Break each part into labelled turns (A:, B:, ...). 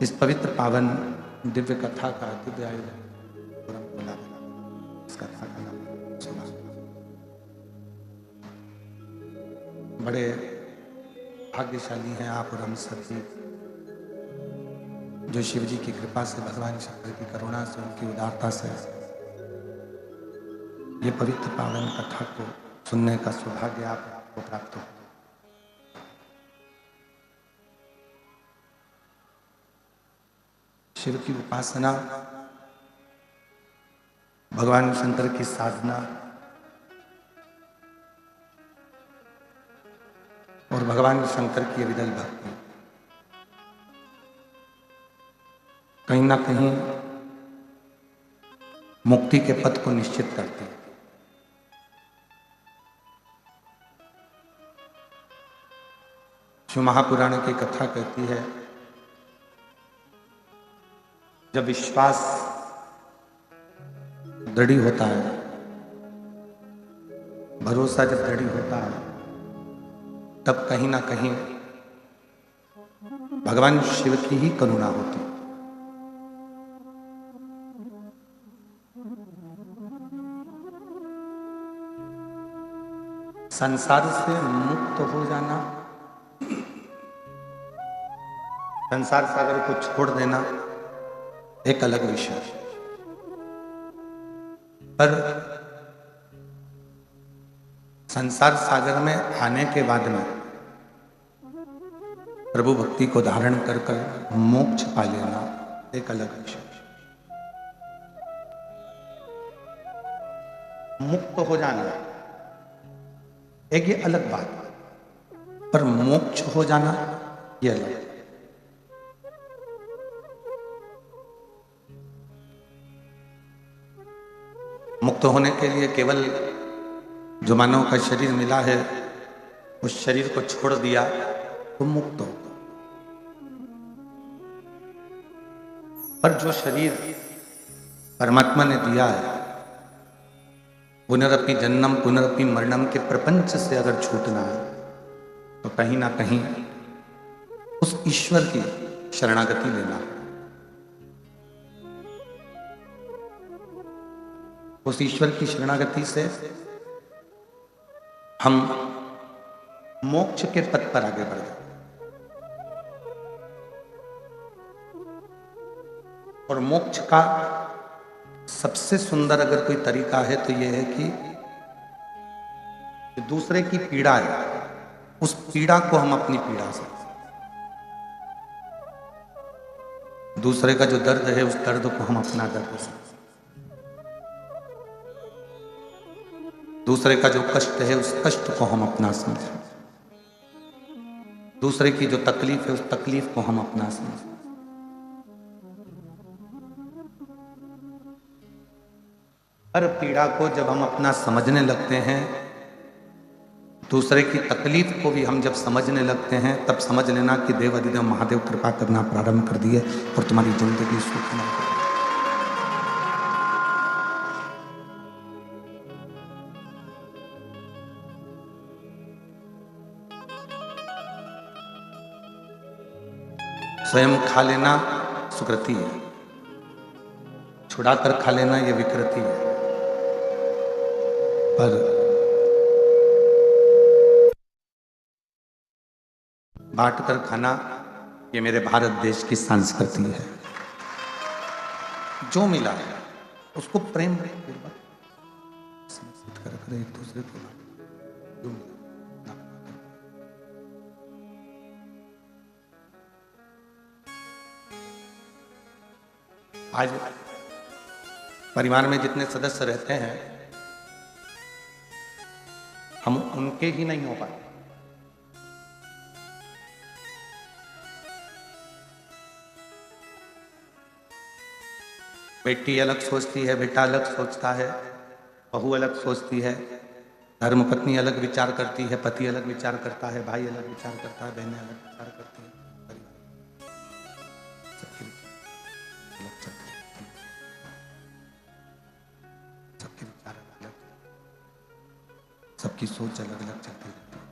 A: इस पवित्र पावन दिव्य कथा का दिव्य आयोजन इस कथा का नाम सुना। बड़े भाग्यशाली हैं आप और हम सभी जो शिव जी की कृपा से, भगवान शंकर की करुणा से, उनकी उदारता से ये पवित्र पावन कथा को सुनने का सौभाग्य आपको प्राप्त हो। शिव की उपासना, भगवान शंकर की साधना और भगवान शंकर की अविरल भक्ति कहीं ना कहीं मुक्ति के पथ को निश्चित करती है। शिव महापुराण की कथा कहती है, जब विश्वास दृढ़ होता है, भरोसा जब दृढ़ होता है, तब कहीं ना कहीं भगवान शिव की ही करुणा होती है। संसार से मुक्त हो जाना, संसार सागर को छोड़ देना एक अलग विषय है, पर संसार सागर में आने के बाद में प्रभु भक्ति को धारण कर कर मोक्ष पा लेना एक अलग विषय है। मुक्त हो जाना एक ये अलग बात, पर मोक्ष हो जाना ये अलग। मुक्त होने के लिए केवल जो मानव का शरीर मिला है उस शरीर को छोड़ दिया तो मुक्त हो। पर जो शरीर परमात्मा ने दिया है, पुनरपि जन्म पुनरपि मरणम के प्रपंच से अगर छूटना है तो कहीं ना कहीं उस ईश्वर की शरणागति लेना है। उस ईश्वर की शरणागति से हम मोक्ष के पथ पर आगे बढ़ गए। और मोक्ष का सबसे सुंदर अगर कोई तरीका है तो यह है कि दूसरे की पीड़ा है, उस पीड़ा को हम अपनी पीड़ा से, दूसरे का जो दर्द है उस दर्द को हम अपना दर्द से, दूसरे का जो कष्ट है उस कष्ट को हम अपना समझें, दूसरे की जो तकलीफ है उस तकलीफ को हम अपना समझें। हर पीड़ा को जब हम अपना समझने लगते हैं, दूसरे की तकलीफ को भी हम जब समझने लगते हैं, तब समझ लेना कि देव अधिदेव महादेव कृपा करना प्रारंभ कर दिए और तुम्हारी जिंदगी सुखमय हो। स्वयं खा लेना सुकृति है, छुड़ाकर खा लेना यह विकृति है। पर बांट कर खाना ये मेरे भारत देश की संस्कृति है। जो मिला है उसको प्रेम समर्पित कर एक दूसरे को जो मिला। आज परिवार में जितने सदस्य रहते हैं, हम उनके ही नहीं हो पाते। बेटी अलग सोचती है, बेटा अलग सोचता है, बहू अलग सोचती है, धर्म पत्नी अलग विचार करती है, पति अलग विचार करता है, भाई अलग विचार करता है, बहनें अलग विचार करती है, सबके विचार अलग, सबकी सोच अलग अलग चलती रहती है।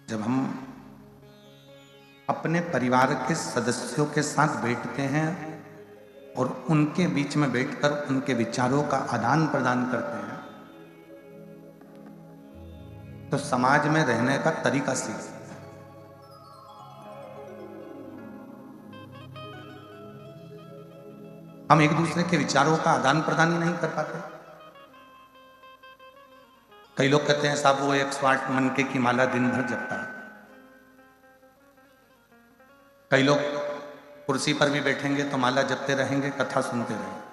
A: जब हम अपने परिवार के सदस्यों के साथ बैठते हैं और उनके बीच में बैठकर उनके विचारों का आदान प्रदान करते हैं तो समाज में रहने का तरीका सीखते हैं। हम एक दूसरे के विचारों का आदान प्रदान ही नहीं कर पाते। कई लोग कहते हैं साहब वो 108 मनके की माला दिन भर जपता है। कई लोग कुर्सी पर भी बैठेंगे तो माला जपते रहेंगे, कथा सुनते रहेंगे।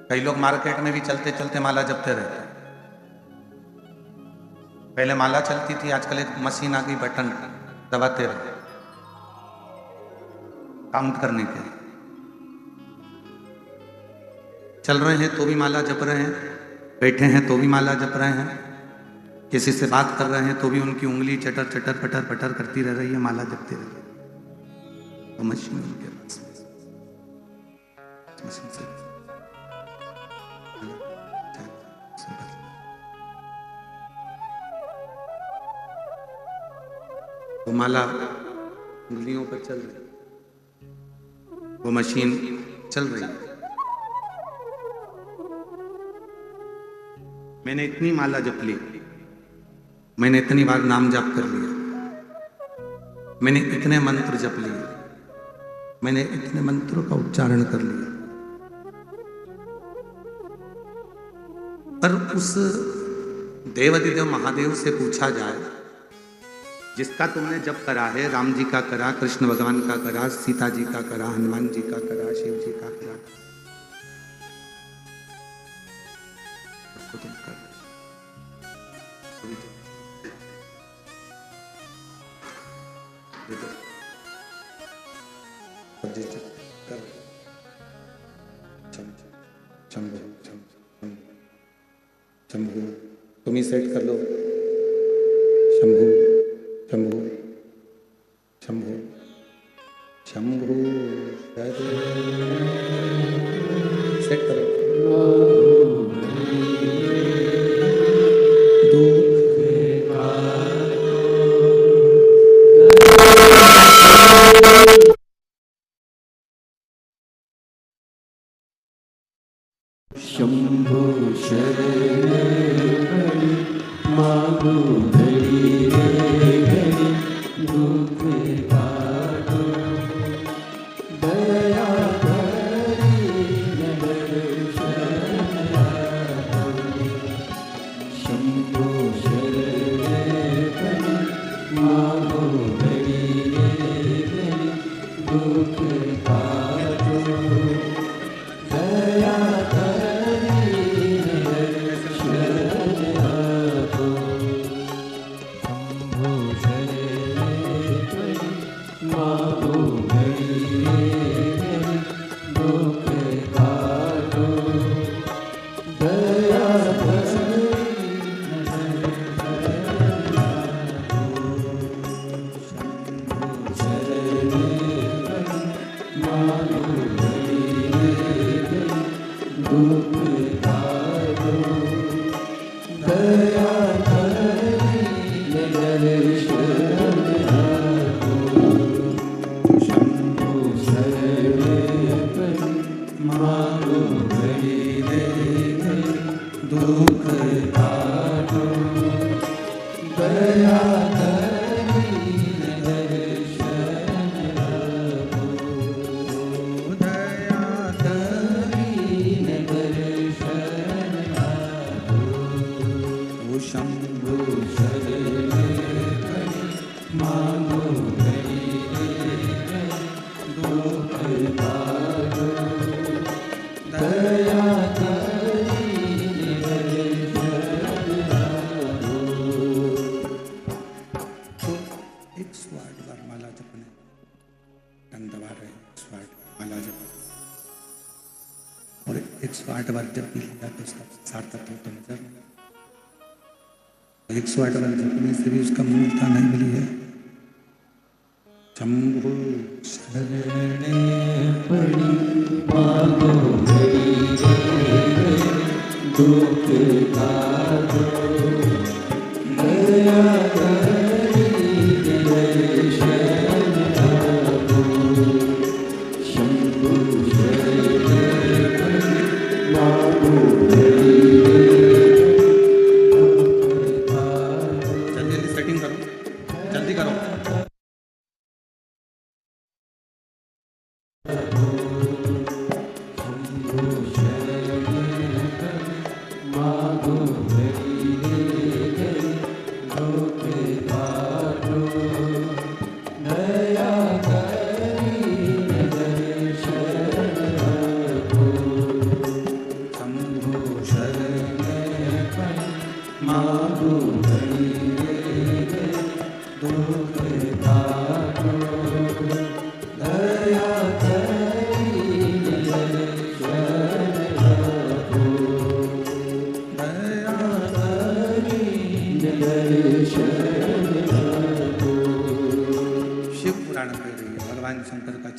A: कई लोग मार्केट में भी चलते चलते माला जपते रहते हैं। पहले माला चलती थी, आजकल एक मशीन आ गई, बटन दबाते रहे काउंट करने के। चल रहे हैं तो भी माला जप रहे हैं, बैठे हैं तो भी माला जप रहे हैं, किसी से बात कर रहे हैं तो भी उनकी उंगली चटर चटर पटर पटर करती रह रही है, माला जपती रह रही है। तो मशीन उनके पास मशीन से वो माला उंगलियों पर चल रही, वो मशीन चल रही है। मैंने इतनी माला जप ली, मैंने इतनी बार नाम जाप कर लिया, मैंने इतने मंत्र जप लिए, मैंने इतने मंत्रों का उच्चारण कर लिया, पर उस देवाधिदेव महादेव से पूछा जाए जिसका तुमने जप करा है, राम जी का करा, कृष्ण भगवान का करा, सीता जी का करा, हनुमान जी का करा, शिव जी का करा, तुम कर शंभू, तुम ही सेट कर लो। शंभू शंभू शंभू शंभू सेट करो।
B: शंभो शरण मागो घड़ी रे घड़ी दुख काटो दया करी नगर शरण। शंभो शरण मागो घड़ी रे घड़ी दुख काटो दया और 108 बार जब भी लिया तो उसका सार्थक हो तो नजर नहीं। 108 बार जपने से भी उसका मूर्ता नहीं मिली है। शंभु शरणे पड़ी मागो घड़ी रे दुख काटो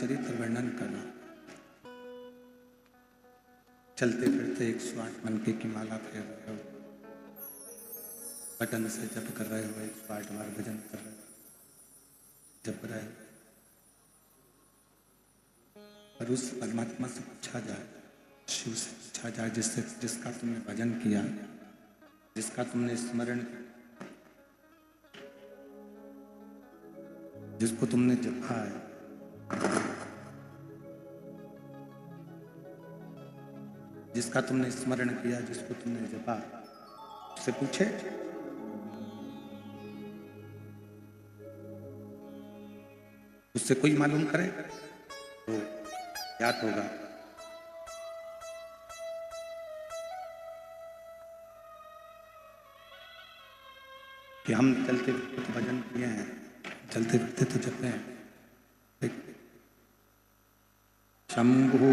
B: चरित्र वर्णन करना, चलते फिरते 108 मनके की माला फेर रहे हो, बटन से जप कर रहे हो, 108 बार भजन कर रहे हो, जप रहे हो, पर उस परमात्मा से पूछा जाए, शिव से पूछा जाए, जिसका तुमने भजन किया, जिसका तुमने स्मरण किया, जिसको तुमने जपा है, जिसका तुमने स्मरण किया, जिसको तुमने जपा, उससे पूछे। उससे कोई मालूम करे तो याद होगा। कि हम चलते फिरते तो भजन किए हैं, चलते फिरते तो जपे हैं। शंभु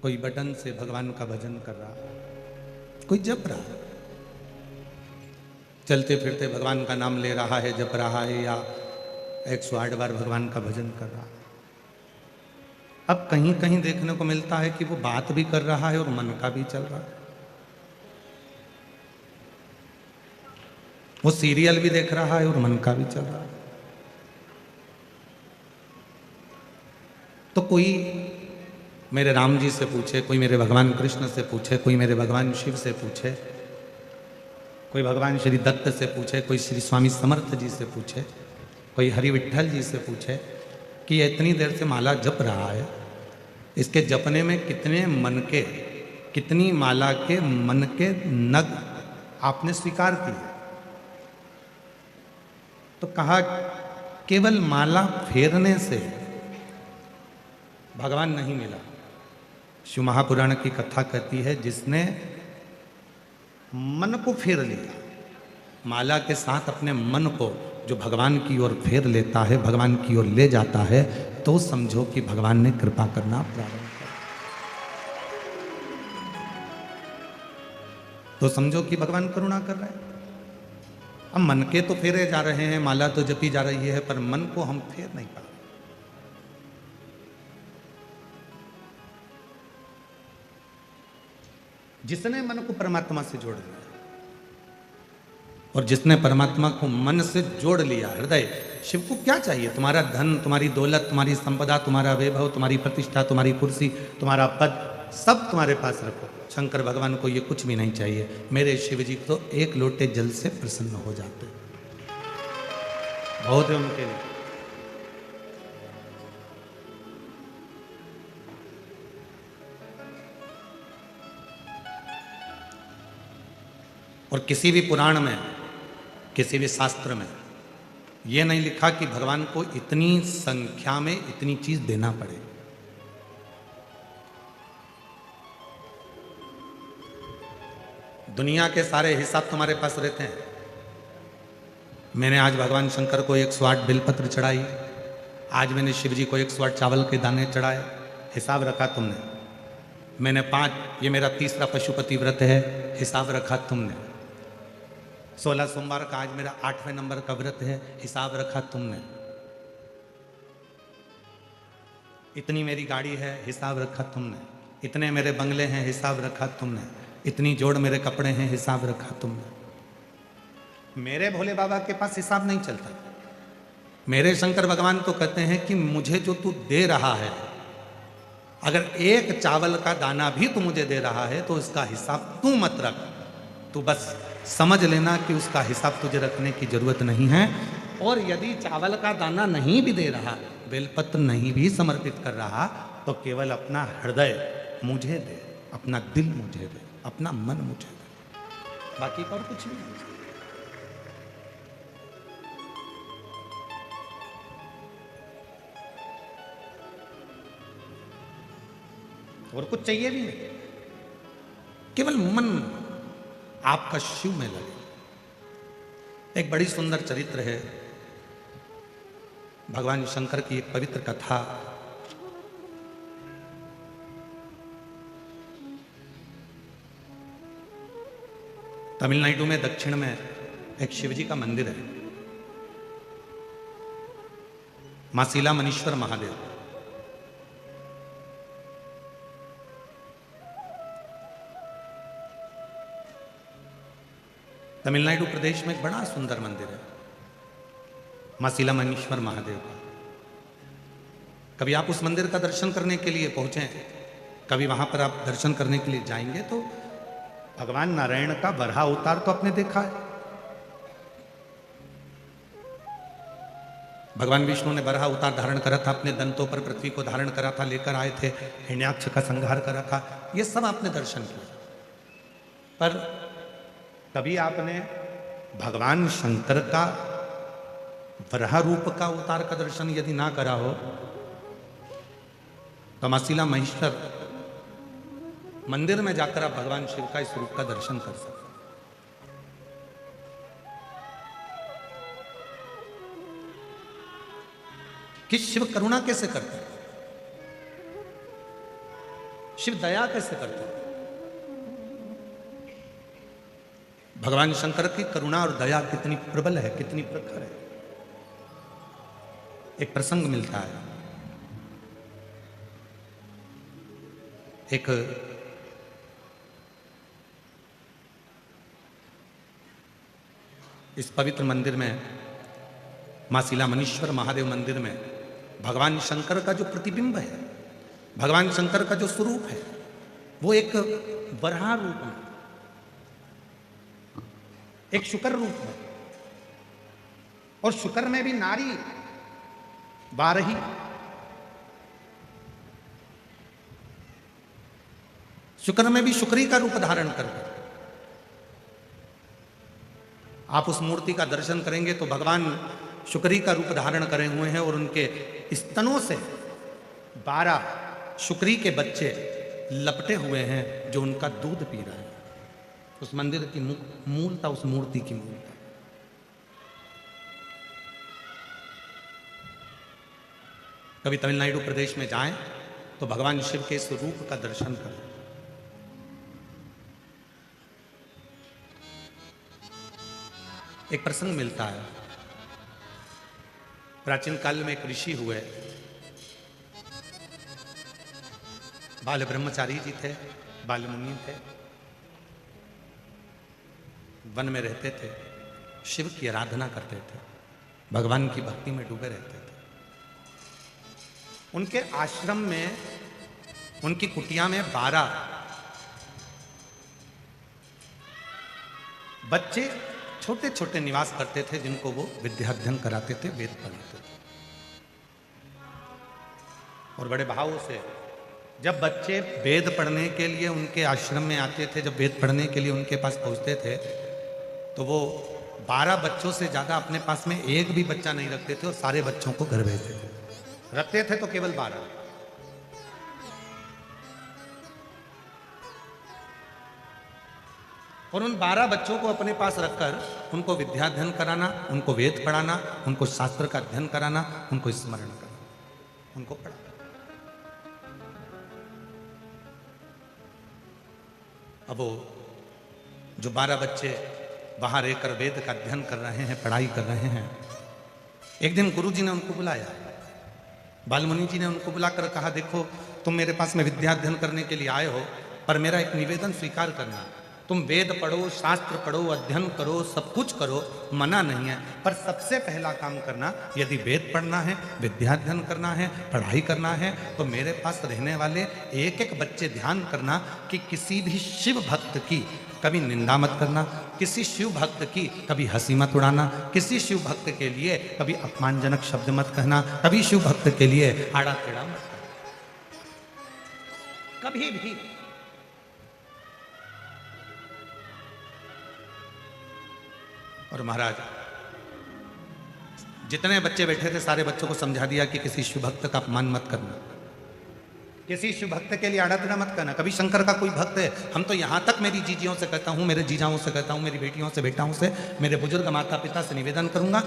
B: कोई बटन से भगवान का भजन कर रहा, कोई जप रहा, चलते फिरते भगवान का नाम ले रहा है, जप रहा है, या 108 बार भगवान का भजन कर रहा है। अब कहीं कहीं देखने को मिलता है कि वो बात भी कर रहा है और मन का भी चल रहा है। वो सीरियल भी देख रहा है और मन का भी चल रहा है। तो कोई मेरे राम जी से पूछे, कोई मेरे भगवान कृष्ण से पूछे, कोई मेरे भगवान शिव से पूछे, कोई भगवान श्री दत्त से पूछे, कोई श्री स्वामी समर्थ जी से पूछे, कोई हरि विट्ठल जी से पूछे कि ये इतनी देर से माला जप रहा है, इसके जपने में कितने मन के, कितनी माला के मन के नग आपने स्वीकार किए? तो कहा केवल माला फेरने से भगवान नहीं मिला। शिव महापुराण की कथा कहती है, जिसने मन को फेर लिया, माला के साथ अपने मन को जो भगवान की ओर फेर लेता है, भगवान की ओर ले जाता है, तो समझो कि भगवान ने कृपा करना प्रारंभ किया। तो समझो कि भगवान करुणा कर रहे हैं। अब मन के तो फेरे जा रहे हैं, माला तो जपी जा रही है, पर मन को हम फेर नहीं पा रहे। जिसने मन को परमात्मा से जोड़ दिया, और जिसने परमात्मा को मन से जोड़ लिया, हृदय, शिव को क्या चाहिए? तुम्हारा धन, तुम्हारी दौलत, तुम्हारी संपदा, तुम्हारा वैभव, तुम्हारी प्रतिष्ठा, तुम्हारी कुर्सी, तुम्हारा पद, सब तुम्हारे पास रखो। शंकर भगवान को ये कुछ भी नहीं चाहिए। मेरे शिव जी तो एक लोटे जल से प्रसन्न हो जाते, बहुत है उनके लिए। और किसी भी पुराण में, किसी भी शास्त्र में यह नहीं लिखा कि भगवान को इतनी संख्या में इतनी चीज देना पड़े। दुनिया के सारे हिसाब तुम्हारे पास रहते हैं। मैंने आज भगवान शंकर को 108 बिलपत्र चढ़ाई, आज मैंने शिव जी को 108 चावल के दाने चढ़ाए, हिसाब रखा तुमने। मैंने 5, ये मेरा तीसरा पशुपति व्रत है, हिसाब रखा तुमने। 16 सोमवार का आज मेरा 8वें नंबर का व्रत है, हिसाब रखा तुमने। इतनी मेरी गाड़ी है, हिसाब रखा तुमने। इतने मेरे बंगले हैं, हिसाब रखा तुमने। इतनी जोड़ मेरे कपड़े हैं, हिसाब रखा तुमने। मेरे भोले बाबा के पास हिसाब नहीं चलता। मेरे शंकर भगवान तो कहते हैं कि मुझे जो तू दे रहा है, अगर एक चावल का दाना भी तू मुझे दे रहा है तो इसका हिसाब तू मत रख। तू बस समझ लेना कि उसका हिसाब तुझे रखने की जरूरत नहीं है। और यदि चावल का दाना नहीं भी दे रहा, बेलपत्र नहीं भी समर्पित कर रहा, तो केवल अपना हृदय मुझे दे, अपना दिल मुझे दे, अपना मन मुझे दे, बाकी का और कुछ नहीं। और कुछ चाहिए भी नहीं, केवल मन आपका शिव में लगे। एक बड़ी सुंदर चरित्र है भगवान शंकर की, एक पवित्र कथा। तमिलनाडु में दक्षिण में एक शिवजी का मंदिर है, मासीला मनीश्वर महादेव। तमिलनाडु प्रदेश में एक बड़ा सुंदर मंदिर है, मासीला मनीश्वर महादेव का। कभी आप उस मंदिर का दर्शन करने के लिए पहुंचे, कभी वहां पर आप दर्शन करने के लिए जाएंगे तो भगवान नारायण का बरहा अवतार तो आपने देखा है। भगवान विष्णु ने बरहा अवतार धारण करा था, अपने दंतों पर पृथ्वी को धारण करा था, लेकर आए थे, हिरण्याक्ष का संहार करा था, ये सब आपने दर्शन किया। पर कभी आपने भगवान शंकर का वराह रूप का अवतार का दर्शन यदि ना करा हो तो मासीला महेश्वर मंदिर में जाकर आप भगवान शिव का इस रूप का दर्शन कर सकते। कि शिव करुणा कैसे करते हैं, शिव दया कैसे करते हैं। भगवान शंकर की करुणा और दया कितनी प्रबल है, कितनी प्रखर है। एक प्रसंग मिलता है, एक इस पवित्र मंदिर में, मासीला मनीश्वर महादेव मंदिर में, भगवान शंकर का जो प्रतिबिंब है, भगवान शंकर का जो स्वरूप है, वो एक वराह रूप में, एक शुकर रूप में, और शुकर में भी नारी बारही। शुकर में भी शुक्री का रूप धारण करके आप उस मूर्ति का दर्शन करेंगे तो भगवान शुक्री का रूप धारण करे हुए हैं और उनके स्तनों से 12 शुक्री के बच्चे लपटे हुए हैं जो उनका दूध पी रहे हैं। उस मंदिर की मूलता, उस मूर्ति की मूलता। कभी तमिलनाडु प्रदेश में जाएं तो भगवान शिव के इस रूप का दर्शन करें। एक प्रसंग मिलता है, प्राचीन काल में एक ऋषि हुए, बाल ब्रह्मचारी जी थे, बाल मुनि थे, वन में रहते थे। शिव की आराधना करते थे, भगवान की भक्ति में डूबे रहते थे। उनके आश्रम में, उनकी कुटिया में 12 बच्चे छोटे छोटे निवास करते थे, जिनको वो विद्या अध्ययन कराते थे, वेद पढ़ाते थे। और बड़े भावों से जब बच्चे वेद पढ़ने के लिए उनके आश्रम में आते थे, जब वेद पढ़ने के लिए उनके पास पहुंचते थे, तो वो 12 बच्चों से ज्यादा अपने पास में एक भी बच्चा नहीं रखते थे और सारे बच्चों को घर भेजते थे। रखते थे तो केवल 12। और उन 12 बच्चों को अपने पास रखकर उनको विद्याध्ययन कराना, उनको वेद पढ़ाना, उनको शास्त्र का अध्ययन कराना, उनको स्मरण कराना, उनको पढ़ाना। अब वो जो 12 बच्चे बाहर रहकर वेद का अध्ययन कर रहे हैं, पढ़ाई कर रहे हैं, एक दिन गुरुजी ने उनको बुलाया, बालमुनि जी ने उनको बुलाकर कहा, देखो तुम मेरे पास में विद्या अध्ययन करने के लिए आए हो, पर मेरा एक निवेदन स्वीकार करना। तुम वेद पढ़ो, शास्त्र पढ़ो, अध्ययन करो, सब कुछ करो, मना नहीं है, पर सबसे पहला काम करना, यदि वेद पढ़ना है, विद्याध्ययन करना है, पढ़ाई करना है, तो मेरे पास रहने वाले एक एक बच्चे ध्यान करना कि किसी भी शिव भक्त की कभी निंदा मत करना, किसी शिव भक्त की कभी हंसी मत उड़ाना, किसी शिव भक्त के लिए कभी अपमानजनक शब्द मत कहना, कभी शिव भक्त के लिए आड़ा टेढ़ा मत करना, कभी भी। और महाराज जितने बच्चे बैठे थे सारे बच्चों को समझा दिया कि किसी शिव भक्त का अपमान मत करना, किसी शिव भक्त के लिए आड़ा टेढ़ा मत करना। कभी शंकर का कोई भक्त है, हम तो यहाँ तक मेरी जीजियों से कहता हूँ, मेरे जीजाओं से कहता हूँ, मेरी बेटियों से, बेटाओं से, मेरे बुजुर्ग माता पिता से निवेदन करूंगा,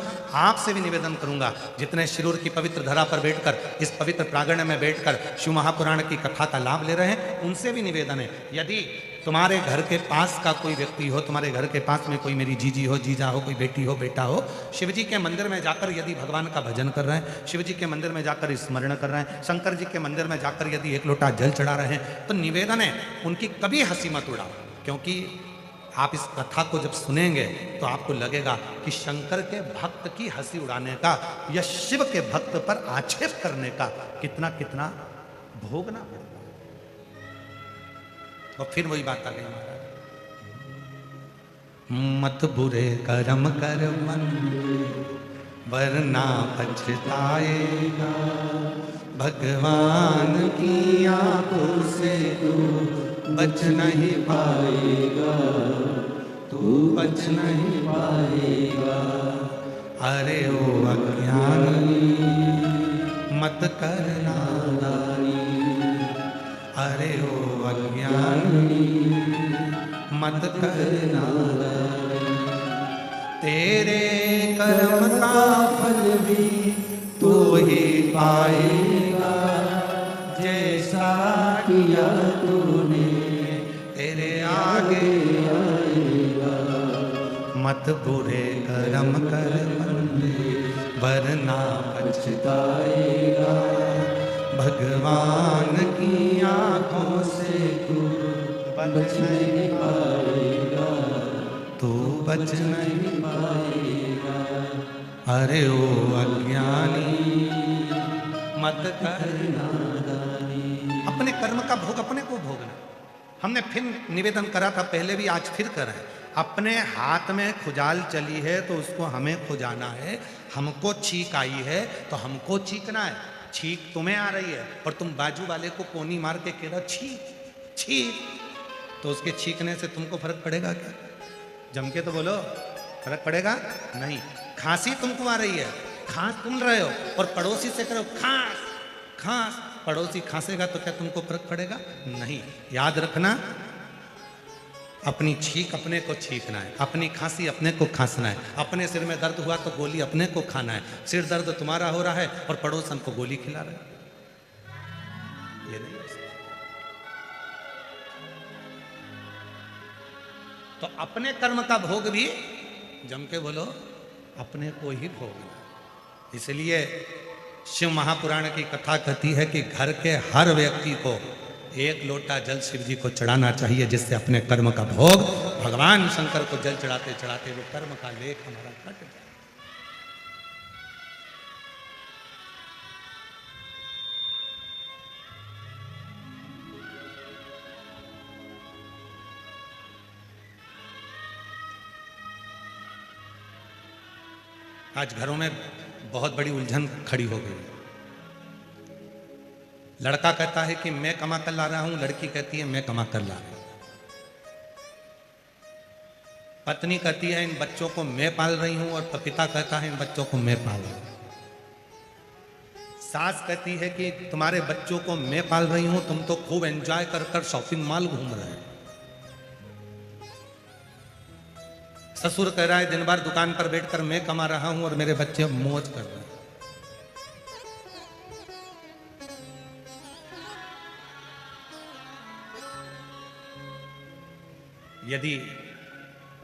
B: आपसे भी निवेदन करूंगा, जितने शिरूर की पवित्र धरा पर बैठकर, इस पवित्र प्रांगण में बैठकर शिव महापुराण की कथा का लाभ ले रहे हैं, उनसे भी निवेदन है, यदि तुम्हारे घर के पास का कोई व्यक्ति हो, तुम्हारे घर के पास में कोई मेरी जीजी हो, जीजा हो, कोई बेटी हो, बेटा हो, शिव जी के मंदिर में जाकर यदि भगवान का भजन कर रहे हैं, शिव जी के मंदिर में जाकर स्मरण कर रहे हैं, शंकर जी के मंदिर में जाकर यदि एक लोटा जल चढ़ा रहे हैं, तो निवेदन है उनकी कभी हंसी मत उड़ाओ, क्योंकि आप इस कथा को जब सुनेंगे तो आपको लगेगा कि शंकर के भक्त की हंसी उड़ाने का या शिव के भक्त पर आक्षेप करने का कितना कितना भोगना पड़ता। और फिर वही बात आ गई महाराज, मत बुरे कर्म कर मन वरना पछताएगा, भगवान की आंखों से तू बच नहीं पाएगा, तू बच नहीं पाएगा। अरे ओ अज्ञानी मत करना दानी, अरे ओ अज्ञानी मत करना, तेरे कर्म का फल भी तू ही पाएगा, जैसा किया तूने तेरे आगे आएगा। मत बुरे कर्म कर बंदे वरना पछताएगा, भगवान की आंखों से तू बच नहीं पाएगा, तू बच नहीं पाएगा। अरे ओ अज्ञानी मत करना दानी। अपने कर्म का भोग अपने को भोगना। हमने फिर निवेदन करा था पहले भी, आज फिर करें, अपने हाथ में खुजाल चली है तो उसको हमें खुजाना है, हमको छींक आई है तो हमको चीखना है। छींक तुम्हें आ रही है और तुम बाजू वाले को कोनी मार के कह रहे हो छींक छींक, तो उसके छींकने से तुमको फर्क पड़ेगा क्या? जम के तो बोलो, फर्क पड़ेगा नहीं। खांसी तुमको आ रही है, खांस तुम रहे हो और पड़ोसी से करो खांस खांस, पड़ोसी खांसेगा तो क्या तुमको फर्क पड़ेगा? नहीं। याद रखना, अपनी छींक अपने को छींकना है, अपनी खांसी अपने को खांसना है, अपने सिर में दर्द हुआ तो गोली अपने को खाना है। सिर दर्द तुम्हारा हो रहा है और पड़ोसन को गोली खिला रहा है, ये नहीं हो सकता। तो अपने कर्म का भोग भी जम के बोलो अपने को ही भोगना। इसलिए शिव महापुराण की कथा कहती है कि घर के हर व्यक्ति को एक लोटा जल शिव जी को चढ़ाना चाहिए, जिससे अपने कर्म का भोग भगवान शंकर को जल चढ़ाते चढ़ाते वो कर्म का लेख हमारा कट जाए। आज घरों में बहुत बड़ी उलझन खड़ी हो गई। लड़का कहता है कि मैं कमा कर ला रहा हूं, लड़की कहती है मैं कमा कर ला रही हूं। पत्नी कहती है इन बच्चों को मैं पाल रही हूं, और पिता कहता है इन बच्चों को मैं पाल रही हूं। सास कहती है कि तुम्हारे बच्चों को मैं पाल रही हूं, तुम तो खूब एंजॉय कर कर शॉपिंग मॉल घूम रहे हो। ससुर कह रहा है दिन भर दुकान पर बैठकर मैं कमा रहा हूं और मेरे बच्चे मौज कर रहे हैं। यदि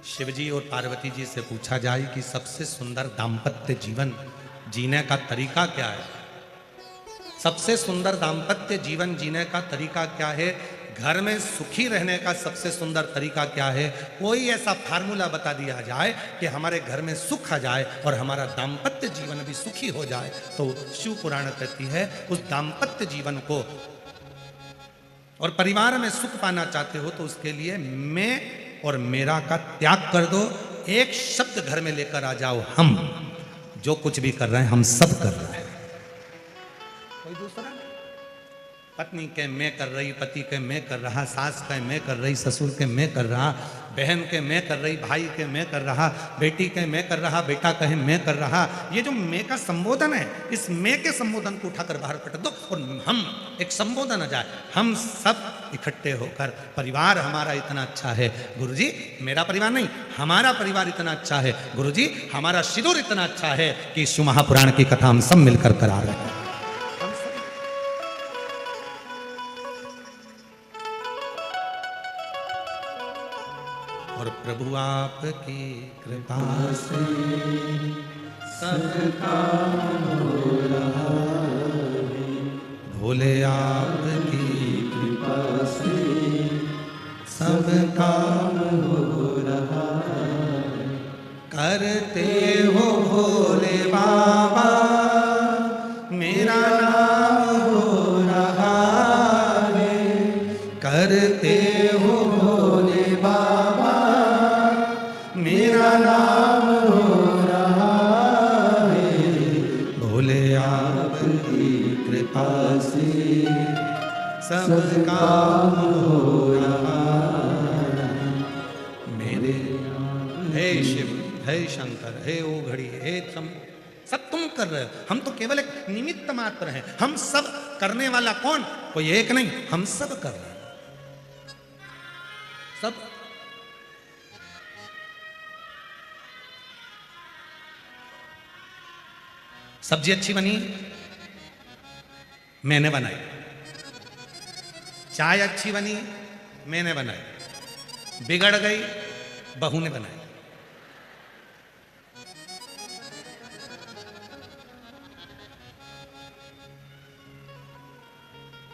B: शिवजी और पार्वती जी से पूछा जाए कि सबसे सुंदर दाम्पत्य जीवन जीने का तरीका क्या है, सबसे सुंदर दाम्पत्य जीवन जीने का तरीका क्या है, घर में सुखी रहने का सबसे सुंदर तरीका क्या है, कोई ऐसा फार्मूला बता दिया जाए कि हमारे घर में सुख आ जाए और हमारा दाम्पत्य जीवन भी सुखी हो जाए, तो शिव पुराण कहती है उस दाम्पत्य जीवन को और परिवार में सुख पाना चाहते हो तो उसके लिए मैं और मेरा का त्याग कर दो। एक शब्द घर में लेकर आ जाओ, हम जो कुछ भी कर रहे हैं हम सब कर रहे हैं, कोई दूसरा नहीं। पत्नी के मैं कर रही, पति के मैं कर रहा, सास के मैं कर रही, ससुर के मैं कर रहा, बहन के मैं कर रही, भाई के मैं कर रहा, बेटी के मैं कर रहा, बेटा कहे मैं कर रहा। ये जो मैं का संबोधन है, इस मैं के संबोधन को उठाकर बाहर कट दो और हम एक संबोधन आ जाए, हम सब इकट्ठे होकर परिवार हमारा इतना अच्छा है गुरुजी, मेरा परिवार नहीं हमारा परिवार इतना अच्छा है गुरुजी, हमारा सिंदूर इतना अच्छा है कि शिव महापुराण की कथा हम सब मिलकर करा रहे हैं। और प्रभु आपकी कृपा से सब काम हो रहा है, भोले आपकी कृपा से सब काम हो रहा है। करते हो भोले बाबा मेरा नाम हो रहा है, करते हो भोले बाबा मेरा नाम हो रहा है, भोले आपकी कृपा से सब काम हो रहा है मेरे। हे शिव, हे शंकर, हे ओघड़ी, हे सब तुम कर रहे हो, हम तो केवल एक निमित्त मात्र हैं। हम सब करने वाला कौन? कोई एक नहीं, हम सब कर रहे हैं सब। सब्जी अच्छी बनी मैंने बनाई, चाय अच्छी बनी मैंने बनाई, बिगड़ गई बहू ने बनाई।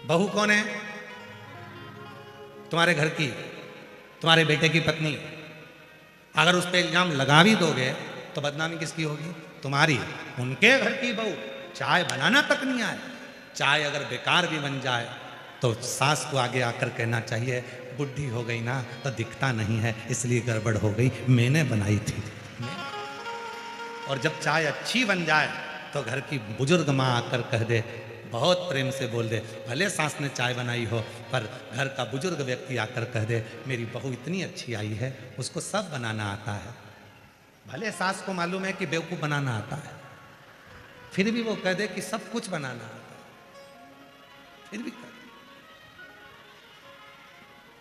B: बहू कौन है? तुम्हारे घर की, तुम्हारे बेटे की पत्नी। अगर उस पर इल्जाम लगा भी दोगे तो बदनामी किसकी होगी? तुम्हारी। उनके घर की बहू चाय बनाना तक नहीं आए, चाय अगर बेकार भी बन जाए तो सास को आगे आकर कहना चाहिए बुढ़ी हो गई ना तो दिखता नहीं है इसलिए गड़बड़ हो गई, मैंने बनाई थी। और जब चाय अच्छी बन जाए तो घर की बुजुर्ग माँ आकर कह दे, बहुत प्रेम से बोल दे, भले सास ने चाय बनाई हो पर घर का बुजुर्ग व्यक्ति आकर कह दे मेरी बहू इतनी अच्छी आई है, उसको सब बनाना आता है। भले सास को मालूम है कि बेवकूफ़ बनाना आता है, फिर भी वो कह दे कि सब कुछ बनाना आता है, फिर भी कह दे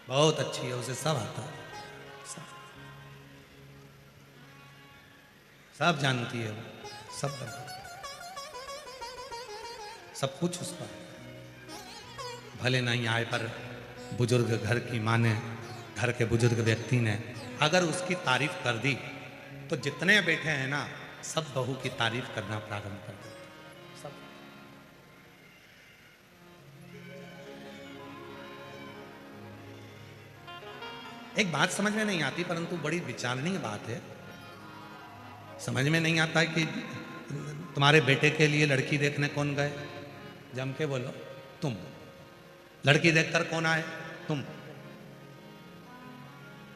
B: बहुत अच्छी है, उसे सब आता है, सब जानती है वो, सब बनाती है, सब कुछ उसका। भले नहीं आए पर बुजुर्ग घर की माँ ने, घर के बुजुर्ग व्यक्ति ने अगर उसकी तारीफ कर दी तो जितने बैठे हैं ना सब बहू की तारीफ करना प्रारंभ कर देते सब। एक बात समझ में नहीं आती, परंतु बड़ी विचारणीय बात है। समझ में नहीं आता है कि तुम्हारे बेटे के लिए लड़की देखने कौन गए? जम के बोलो, तुम। लड़की देखकर कौन आए? तुम।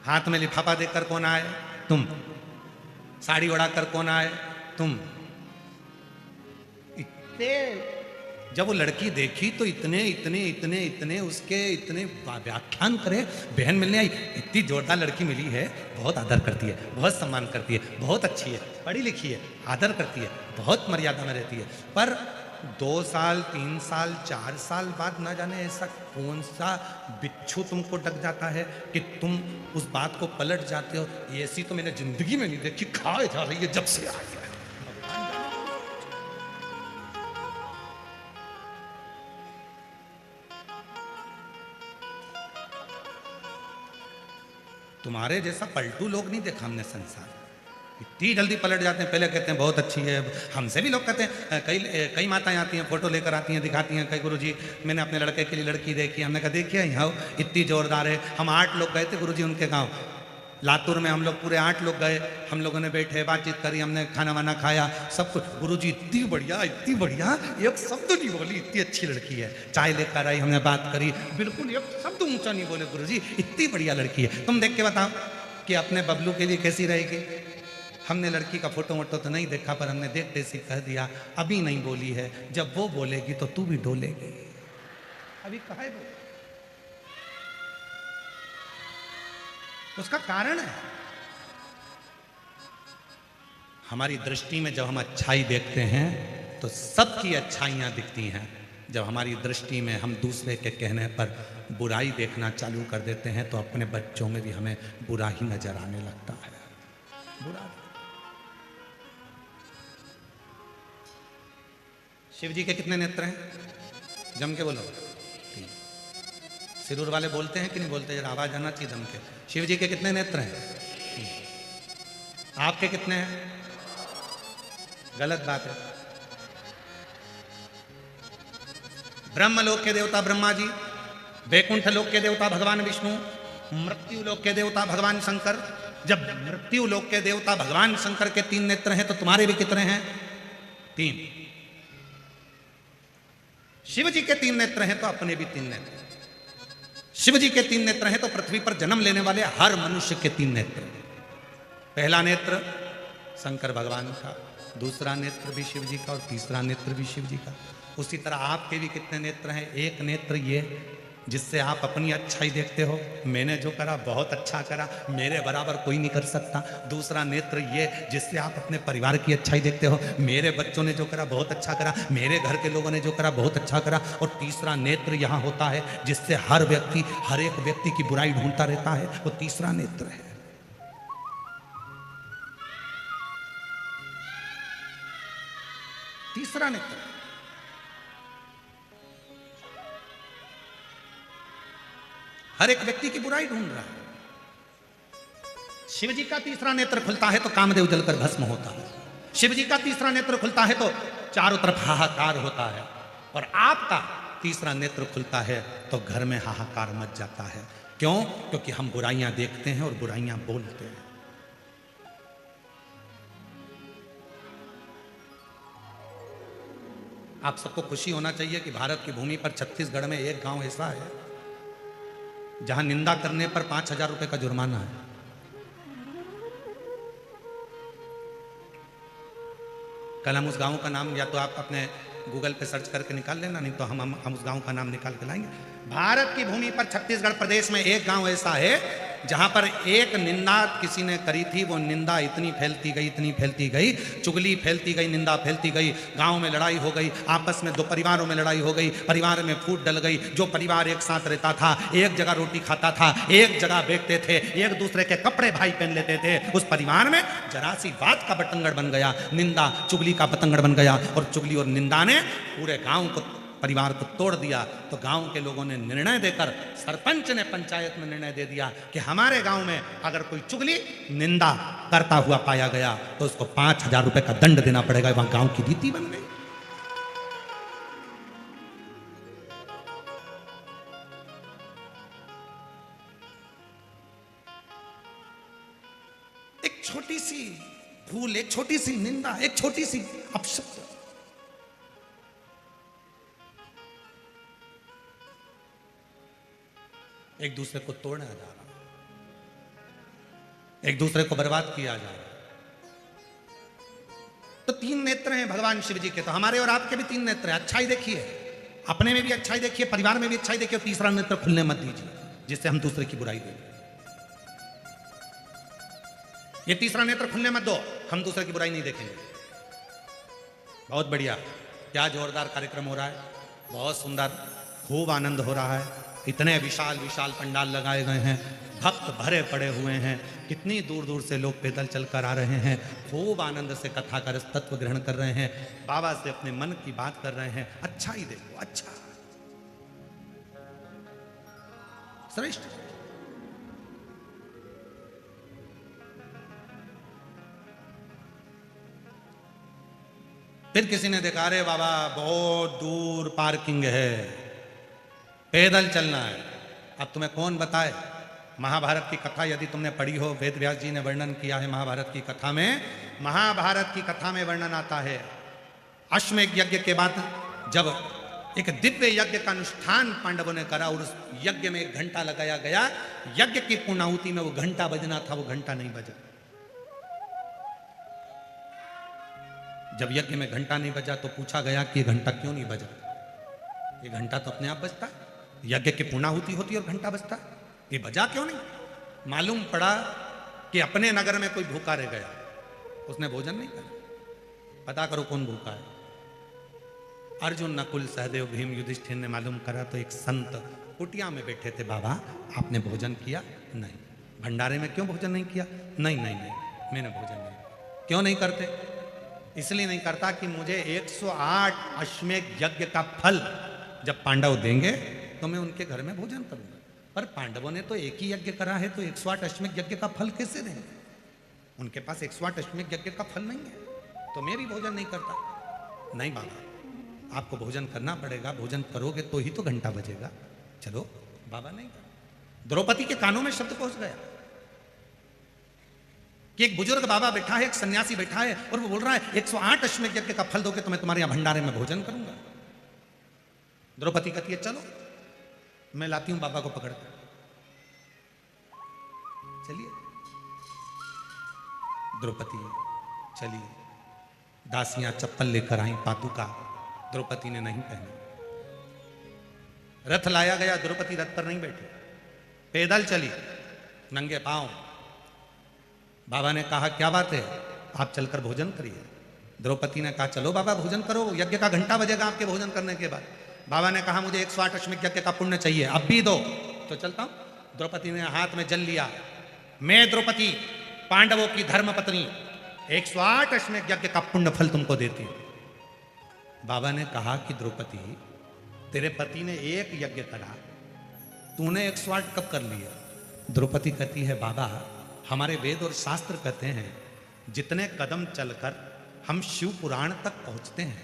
B: हाथ में लिफाफा देखकर कौन आए? तुम। साड़ी उड़ाकर कौन आए? तुम। इतने जब वो लड़की देखी तो इतने इतने इतने इतने उसके इतने व्याख्यान करे। बहन मिलने आई, इतनी जोरदार लड़की मिली है, बहुत आदर करती है, बहुत सम्मान करती है, बहुत अच्छी है, पढ़ी लिखी है, आदर करती है, बहुत मर्यादा में रहती है। पर 2 साल 3 साल 4 साल बाद ना जाने ऐसा कौन सा बिच्छू तुमको डक जाता है कि तुम उस बात को पलट जाते हो। ऐसी तो मैंने जिंदगी में नहीं देखी, खाए जा रही है जब से आई है। तुम्हारे जैसा पलटू लोग नहीं देखा हमने संसार। इतनी जल्दी पलट जाते हैं। पहले कहते हैं बहुत अच्छी है, हमसे भी लोग कहते हैं, कई माताएं आती हैं, फोटो लेकर आती हैं, दिखाती हैं, कई गुरुजी मैंने अपने लड़के के लिए लड़की देखी। हमने कहा देखिए यहाँ इतनी जोरदार है। हम 8 लोग गए थे गुरुजी उनके गांव लातूर में। हम लोग पूरे 8 लोग गए। हम लोगों ने बैठे बातचीत करी, हमने खाना वाना खाया, सब कुछ। गुरुजी इतनी बढ़िया, एक शब्द नहीं बोली, इतनी अच्छी लड़की है। चाय लेकर आई, हमने बात करी, बिल्कुल एक शब्द ऊंचा नहीं बोले। गुरुजी इतनी बढ़िया लड़की है, तुम देख के बताओ कि अपने बबलू के लिए कैसी रहेगी। हमने लड़की का फोटो वोटो तो नहीं देखा, पर हमने देखते से कह दिया अभी नहीं बोली है, जब वो बोलेगी तो तू भी डोलेगी। अभी कहा है वो? उसका कारण है हमारी दृष्टि में। जब हम अच्छाई देखते हैं तो सबकी अच्छाइयां दिखती हैं। जब हमारी दृष्टि में हम दूसरे के कहने पर बुराई देखना चालू कर देते हैं तो अपने बच्चों में भी हमें बुरा ही नजर आने लगता है। बुरा। शिव जी के कितने नेत्र हैं? जम के बोलो। सिरूर वाले बोलते हैं कि नहीं बोलते? जरा आवाज आना चाहिए जम के। शिव जी के कितने नेत्र हैं? आपके कितने हैं? गलत बात है। ब्रह्मलोक के देवता ब्रह्मा जी, वैकुंठ लोक के देवता भगवान विष्णु, मृत्यु लोक के देवता भगवान शंकर। जब मृत्यु लोक के देवता भगवान शंकर के 3 नेत्र हैं तो तुम्हारे भी कितने हैं? 3। शिव जी के 3 नेत्र हैं तो अपने भी 3 नेत्र। शिव जी के 3 नेत्र हैं तो पृथ्वी पर जन्म लेने वाले हर मनुष्य के 3 नेत्र। पहला नेत्र शंकर भगवान का, दूसरा नेत्र भी शिव जी का और तीसरा नेत्र भी शिव जी का। उसी तरह आपके भी कितने नेत्र हैं? एक नेत्र ये जिससे आप अपनी अच्छाई देखते हो, मैंने जो करा बहुत अच्छा करा, मेरे बराबर कोई नहीं कर सकता। दूसरा नेत्र ये जिससे आप अपने परिवार की अच्छाई देखते हो, मेरे बच्चों ने जो करा बहुत अच्छा करा, मेरे घर के लोगों ने जो करा बहुत अच्छा करा। और तीसरा नेत्र यहाँ होता है जिससे हर एक व्यक्ति की बुराई ढूंढता रहता है, वो तीसरा नेत्र है। तीसरा नेत्र हर एक व्यक्ति की बुराई ढूंढ रहा है। शिव जी का तीसरा नेत्र खुलता है तो कामदेव जलकर भस्म होता है। शिव जी का तीसरा नेत्र खुलता है तो चारों तरफ हाहाकार होता है। और आपका तीसरा नेत्र खुलता है तो घर में हाहाकार मच जाता है। क्यों? क्योंकि हम बुराइयां देखते हैं और बुराइयां बोलते हैं। आप सबको खुशी होना चाहिए कि भारत की भूमि पर छत्तीसगढ़ में एक गांव ऐसा है जहां निंदा करने पर 5,000 रुपए का जुर्माना है। कल हम उस गांव का नाम या तो आप अपने गूगल पे सर्च करके निकाल लेना, नहीं तो हम उस गांव का नाम निकाल के लाएंगे। भारत की भूमि पर छत्तीसगढ़ प्रदेश में एक गांव ऐसा है जहां पर एक निंदा किसी ने करी थी। वो निंदा इतनी फैलती गई, चुगली फैलती गई, निंदा फैलती गई। गांव में लड़ाई हो गई, आपस में 2 परिवारों में लड़ाई हो गई, परिवार में फूट डल गई। जो परिवार एक साथ रहता था, एक जगह रोटी खाता था, एक जगह बैठते थे, एक दूसरे के कपड़े भाई पहन लेते थे, उस परिवार में जरा सी बात का बतंगड़ बन गया, निंदा चुगली का बतंगड़ बन गया। और चुगली और निंदा ने पूरे गांव को, परिवार को तोड़ दिया। तो गांव के लोगों ने निर्णय देकर, सरपंच ने पंचायत में निर्णय दे दिया कि हमारे गांव में अगर कोई चुगली निंदा करता हुआ पाया गया तो उसको 5,000 रुपए का दंड देना पड़ेगा। वहां गांव की रीति बन गई। छोटी सी भूल, एक छोटी सी निंदा, एक छोटी सी अपशब्द, एक दूसरे को तोड़ा जा रहा, एक दूसरे को बर्बाद किया जा रहा। तो तीन नेत्र हैं भगवान शिव जी के, तो हमारे और आपके भी तीन नेत्र हैं। अच्छाई देखिए, अपने में भी अच्छाई देखिए, परिवार में भी अच्छाई देखिए, और तीसरा नेत्र खुलने मत दीजिए जिससे हम दूसरे की बुराई देंगे। ये तीसरा नेत्र खुलने मत दो, हम दूसरे की बुराई नहीं देखेंगे। बहुत बढ़िया, क्या जोरदार कार्यक्रम हो रहा है, बहुत सुंदर, खूब आनंद हो रहा है। इतने विशाल विशाल पंडाल लगाए गए हैं, भक्त भरे पड़े हुए हैं, कितनी दूर दूर से लोग पैदल चलकर आ रहे हैं, खूब आनंद से कथा का रस तत्व ग्रहण कर रहे हैं, बाबा से अपने मन की बात कर रहे हैं। अच्छा ही देखो, अच्छा, श्रेष्ठ। फिर किसी ने देखा, अरे बाबा बहुत दूर पार्किंग है, पैदल चलना है। अब तुम्हें कौन बताए, महाभारत की कथा यदि तुमने पढ़ी हो, वेद व्यास जी ने वर्णन किया है महाभारत की कथा में। महाभारत की कथा में वर्णन आता है, अश्वमेध यज्ञ के बाद जब एक दिव्य यज्ञ का अनुष्ठान पांडवों ने करा और उस यज्ञ में 1 घंटा लगाया गया, यज्ञ की पूर्णाहुति में वो घंटा बजना था, वो घंटा नहीं बजा। जब यज्ञ में घंटा नहीं बजा तो पूछा गया कि ये घंटा क्यों नहीं बजा। ये घंटा तो अपने आप बजता है, यज्ञ की पूर्णाहुति होती है और घंटा बजता है, ये बजा क्यों नहीं। मालूम पड़ा कि अपने नगर में कोई भूखा रह गया, उसने भोजन नहीं करा। पता करो कौन भूखा है। अर्जुन, नकुल, सहदेव, भीम, युधिष्ठिर ने मालूम करा तो एक संत कुटिया में बैठे थे। बाबा आपने भोजन किया? नहीं। भंडारे में क्यों भोजन नहीं किया? नहीं नहीं नहीं, मैंने भोजन नहीं। क्यों नहीं करते? इसलिए नहीं करता कि मुझे 108 अश्वमेध यज्ञ का फल जब पांडव देंगे तो मैं उनके घर में भोजन करूंगा। पर पांडवों ने तो एक ही यज्ञ करा है, तो 108 अश्वमेध यज्ञ का फल कैसे देंगे? उनके पास 108 अश्वमेध यज्ञ का फल नहीं है, तो मैं भी भोजन नहीं करता। नहीं बाबा, आपको भोजन करना पड़ेगा, भोजन करोगे तो ही तो घंटा बजेगा। चलो बाबा नहीं। द्रौपदी के कानों में शब्द पहुंच गया कि एक बुजुर्ग बाबा बैठा है, एक सन्यासी बैठा है, और वो बोल रहा है 108 अश्वमेध यज्ञ का फल दोगे तो मैं तुम्हारे यहां भंडारे में भोजन करूंगा। द्रौपदी कहती है चलो मैं लाती हूं बाबा को पकड़कर। चलिए द्रौपदी चली, दासियां चप्पल लेकर आई, पादुका द्रौपदी ने नहीं पहनी। रथ लाया गया, द्रौपदी रथ पर नहीं बैठी, पैदल चली नंगे पांव। बाबा ने कहा क्या बात है, आप चलकर भोजन करिए। द्रौपदी ने कहा चलो बाबा भोजन करो, यज्ञ का घंटा बजेगा आपके भोजन करने के बाद। बाबा ने कहा मुझे 108 अश्वमेध यज्ञ का पुण्य चाहिए, अब भी दो। तो चलता हूं। द्रौपदी ने हाथ में जल लिया, मैं द्रौपदी पांडवों की धर्म पत्नी 108 अश्वमेध यज्ञ का पुण्य फल तुमको देती हूं। बाबा ने कहा कि द्रौपदी तेरे पति ने एक यज्ञ करा, तूने 108 कब कर लिया? द्रौपदी कहती है बाबा हमारे वेद और शास्त्र कहते हैं जितने कदम चलकर हम शिव पुराण तक पहुंचते हैं,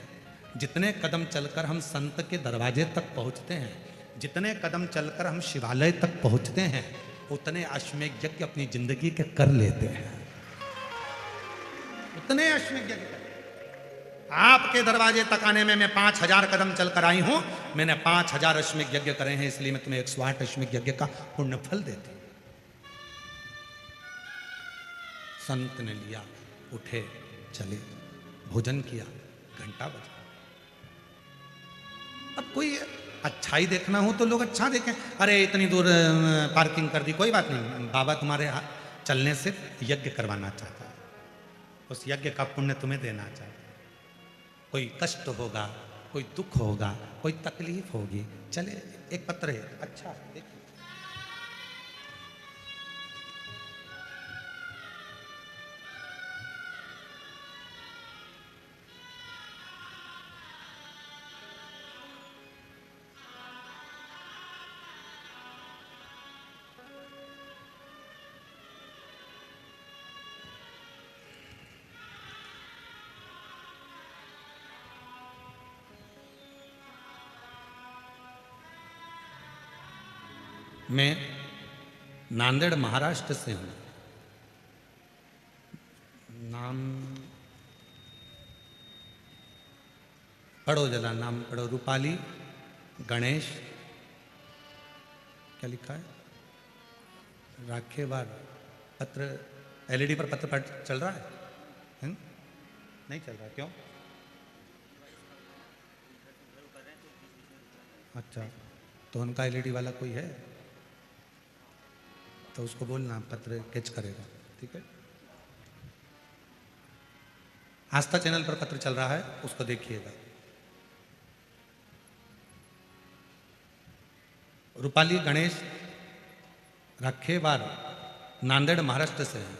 B: जितने कदम चलकर हम संत के दरवाजे तक पहुंचते हैं, जितने कदम चलकर हम शिवालय तक पहुंचते हैं, उतने अश्वमेध यज्ञ अपनी जिंदगी के कर लेते हैं। उतने अश्वमेध यज्ञ आपके दरवाजे तक आने में मैं 5000 कदम चलकर आई हूं, मैंने 5000 अश्वमेध यज्ञ करे हैं, इसलिए मैं तुम्हें 108 अश्वमेध यज्ञ का पुण्य फल देती हूं। संत ने लिया, उठे, चले, भोजन किया, घंटा बजा। अब कोई अच्छाई देखना हो तो लोग अच्छा देखें। अरे इतनी दूर पार्किंग कर दी, कोई बात नहीं, बाबा तुम्हारे चलने से यज्ञ करवाना चाहता है, उस यज्ञ का पुण्य तुम्हें देना चाहता है। कोई कष्ट होगा, कोई दुख होगा, कोई तकलीफ होगी, चले एक पत्र है, अच्छा देखिए मैं नांदेड़ महाराष्ट्र से हूँ। पढ़ो जरा नाम पढ़ो। रूपाली गणेश, क्या लिखा है? राखेवार। पत्र एलईडी पर पत्र पढ़ चल रहा है? नहीं चल रहा, क्यों? अच्छा, तो उनका एलईडी वाला कोई है तो उसको बोलना पत्र कैच करेगा, ठीक है? आस्था चैनल पर पत्र चल रहा है, उसको देखिएगा। रूपाली गणेश राखेवार नांदेड़ महाराष्ट्र से हैं।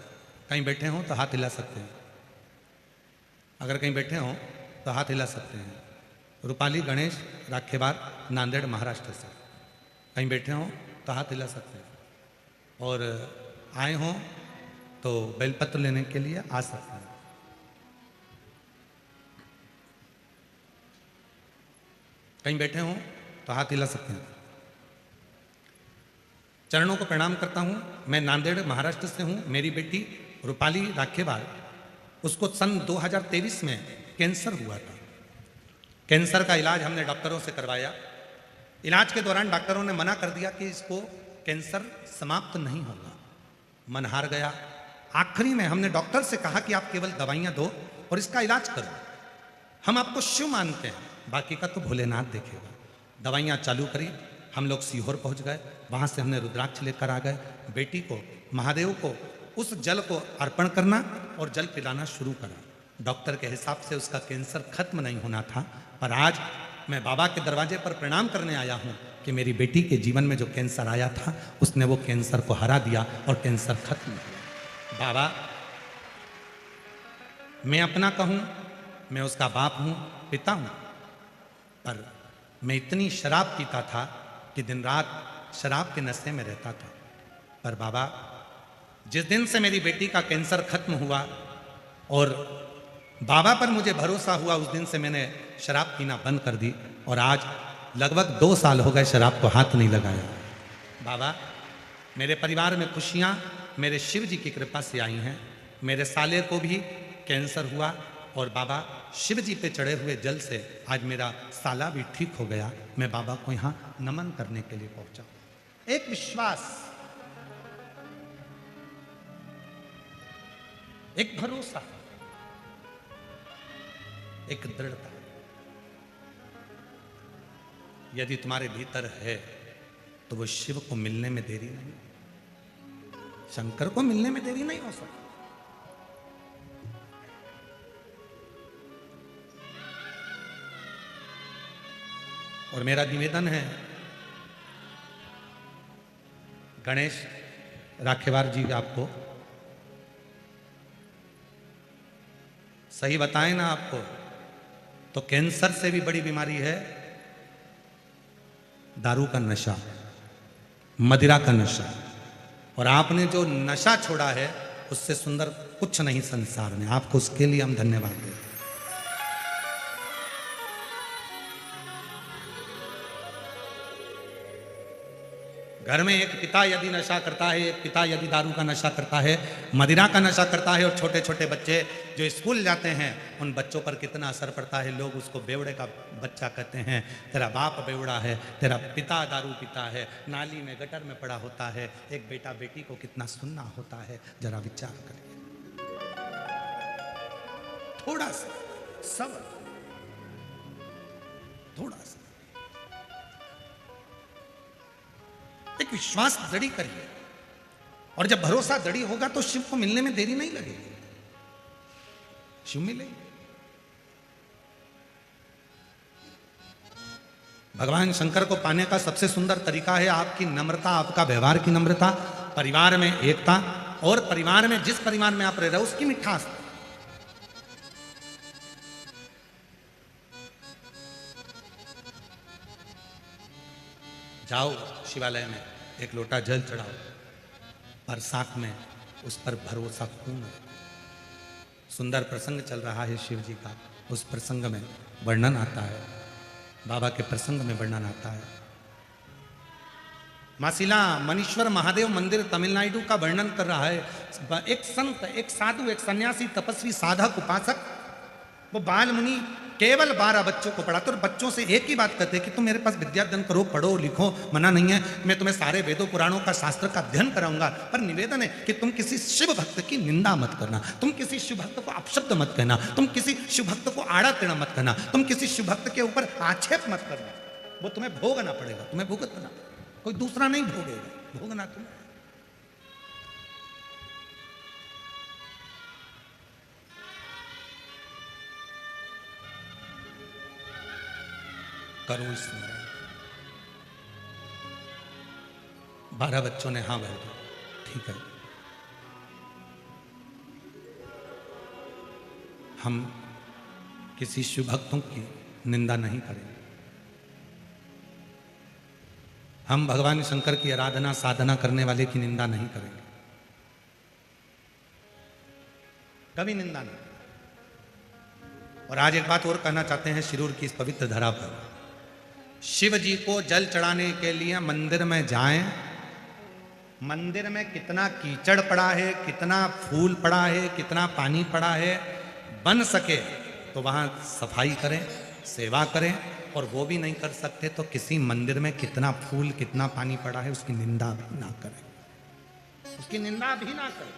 B: कहीं बैठे हों तो हाथ हिला सकते हैं। अगर कहीं बैठे हों तो हाथ हिला सकते हैं। रूपाली गणेश राखेवार नांदेड़ महाराष्ट्र से कहीं बैठे हों तो हाथ हिला सकते हैं। और आए हों तो बेलपत्र लेने के लिए आ सकते हैं। कहीं बैठे हों तो हाथ हिला सकते हैं। चरणों को प्रणाम करता हूं। मैं नांदेड़ महाराष्ट्र से हूं। मेरी बेटी रूपाली राखेवार, उसको सन 2023 में कैंसर हुआ था। कैंसर का इलाज हमने डॉक्टरों से करवाया। इलाज के दौरान डॉक्टरों ने मना कर दिया कि इसको कैंसर समाप्त नहीं होगा। मन हार गया। आखिरी में हमने डॉक्टर से कहा कि आप केवल दवाइयां दो और इसका इलाज करो। हम आपको शिव मानते हैं, बाकी का तो भोलेनाथ देखेगा। दवाइयां चालू करी। हम लोग सीहोर पहुंच गए। वहां से हमने रुद्राक्ष लेकर आ गए। बेटी को, महादेव को उस जल को अर्पण करना और जल पिलाना शुरू करा। डॉक्टर के हिसाब से उसका कैंसर खत्म नहीं होना था, पर आज मैं बाबा के दरवाजे पर प्रणाम करने आया हूं कि मेरी बेटी के जीवन में जो कैंसर आया था उसने वो कैंसर को हरा दिया और कैंसर खत्म किया। बाबा, मैं अपना कहूं, मैं उसका बाप हूं, पिता हूं, पर मैं इतनी शराब पीता था कि दिन रात शराब के नशे में रहता था। पर बाबा, जिस दिन से मेरी बेटी का कैंसर खत्म हुआ और बाबा पर मुझे भरोसा हुआ, उस दिन से मैंने शराब पीना बंद कर दी और आज लगभग 2 साल हो गए शराब को हाथ नहीं लगाया। बाबा, मेरे परिवार में खुशियाँ मेरे शिव जी की कृपा से आई हैं। मेरे साले को भी कैंसर हुआ और बाबा शिव जी पे चढ़े हुए जल से आज मेरा साला भी ठीक हो गया। मैं बाबा को यहाँ नमन करने के लिए पहुंचा। एक विश्वास, एक भरोसा, एक दृढ़ता यदि तुम्हारे भीतर है तो वो शिव को मिलने में देरी नहीं, शंकर को मिलने में देरी नहीं हो सकती। और मेरा निवेदन है, गणेश राखेवार जी, आपको सही बताएं ना, आपको तो कैंसर से भी बड़ी बीमारी है दारू का नशा, मदिरा का नशा। और आपने जो नशा छोड़ा है उससे सुंदर कुछ नहीं संसार में। आपको उसके लिए हम धन्यवाद देते हैं। घर में एक पिता यदि नशा करता है, एक पिता यदि दारू का नशा करता है, मदिरा का नशा करता है, और छोटे छोटे बच्चे जो स्कूल जाते हैं उन बच्चों पर कितना असर पड़ता है। लोग उसको बेवड़े का बच्चा कहते हैं, तेरा बाप बेवड़ा है, तेरा पिता दारू पीता है, नाली में गटर में पड़ा होता है। एक बेटा बेटी को कितना सुनना होता है, जरा विचार करिए। थोड़ा सा सब्र, थोड़ा सा एक विश्वास दृढ़ करिए, और जब भरोसा दृढ़ होगा तो शिव को मिलने में देरी नहीं लगेगी। शिव मिलेंगे। भगवान शंकर को पाने का सबसे सुंदर तरीका है आपकी नम्रता, आपका व्यवहार की नम्रता, परिवार में एकता, और परिवार में जिस परिवार में आप रह रहे हो उसकी मिठास। जाओ शिवालय में एक लोटा जल चढ़ाओ, पर साथ में उस पर भरोसा खून। सुंदर प्रसंग चल रहा है शिव जी का, उस प्रसंग में वर्णन आता है, बाबा के प्रसंग में वर्णन आता है। मासिला मनीश्वर महादेव मंदिर तमिलनाडु का वर्णन कर रहा है। एक संत, एक साधु, एक सन्यासी, तपस्वी, साधक, उपासक, वो बाल मुनि केवल 12 बच्चों को पढ़ाते और बच्चों से एक ही बात करते कि तुम मेरे पास विद्या अध्ययन करो, पढ़ो लिखो, मना नहीं है, मैं तुम्हें सारे वेदों पुराणों का शास्त्र का अध्ययन कराऊंगा, पर निवेदन है कि तुम किसी शिव भक्त की निंदा मत करना, तुम किसी शिव भक्त को अपशब्द मत कहना, तुम किसी शिव भक्त को आड़ा टेढ़ा मत करना, तुम किसी शिव भक्त के ऊपर आक्षेप मत करना, वो तुम्हें भोगना पड़ेगा, तुम्हें भुगतना, कोई दूसरा नहीं भोगेगा, भोगना तुम्हें। करो स्मरण। 12 बच्चों ने हाँ भर दिया, ठीक है, हम किसी शिव भक्तों की निंदा नहीं करेंगे, हम भगवान शंकर की आराधना साधना करने वाले की निंदा नहीं करेंगे, कभी निंदा नहीं। और आज एक बात और कहना चाहते हैं शिरूर की इस पवित्र धरा पर, शिव जी को जल चढ़ाने के लिए मंदिर में जाएं, मंदिर में कितना कीचड़ पड़ा है, कितना फूल पड़ा है, कितना पानी पड़ा है, बन सके तो वहां सफाई करें, सेवा करें, और वो भी नहीं कर सकते तो किसी मंदिर में कितना फूल कितना पानी पड़ा है उसकी निंदा भी ना करें, उसकी निंदा भी ना करें।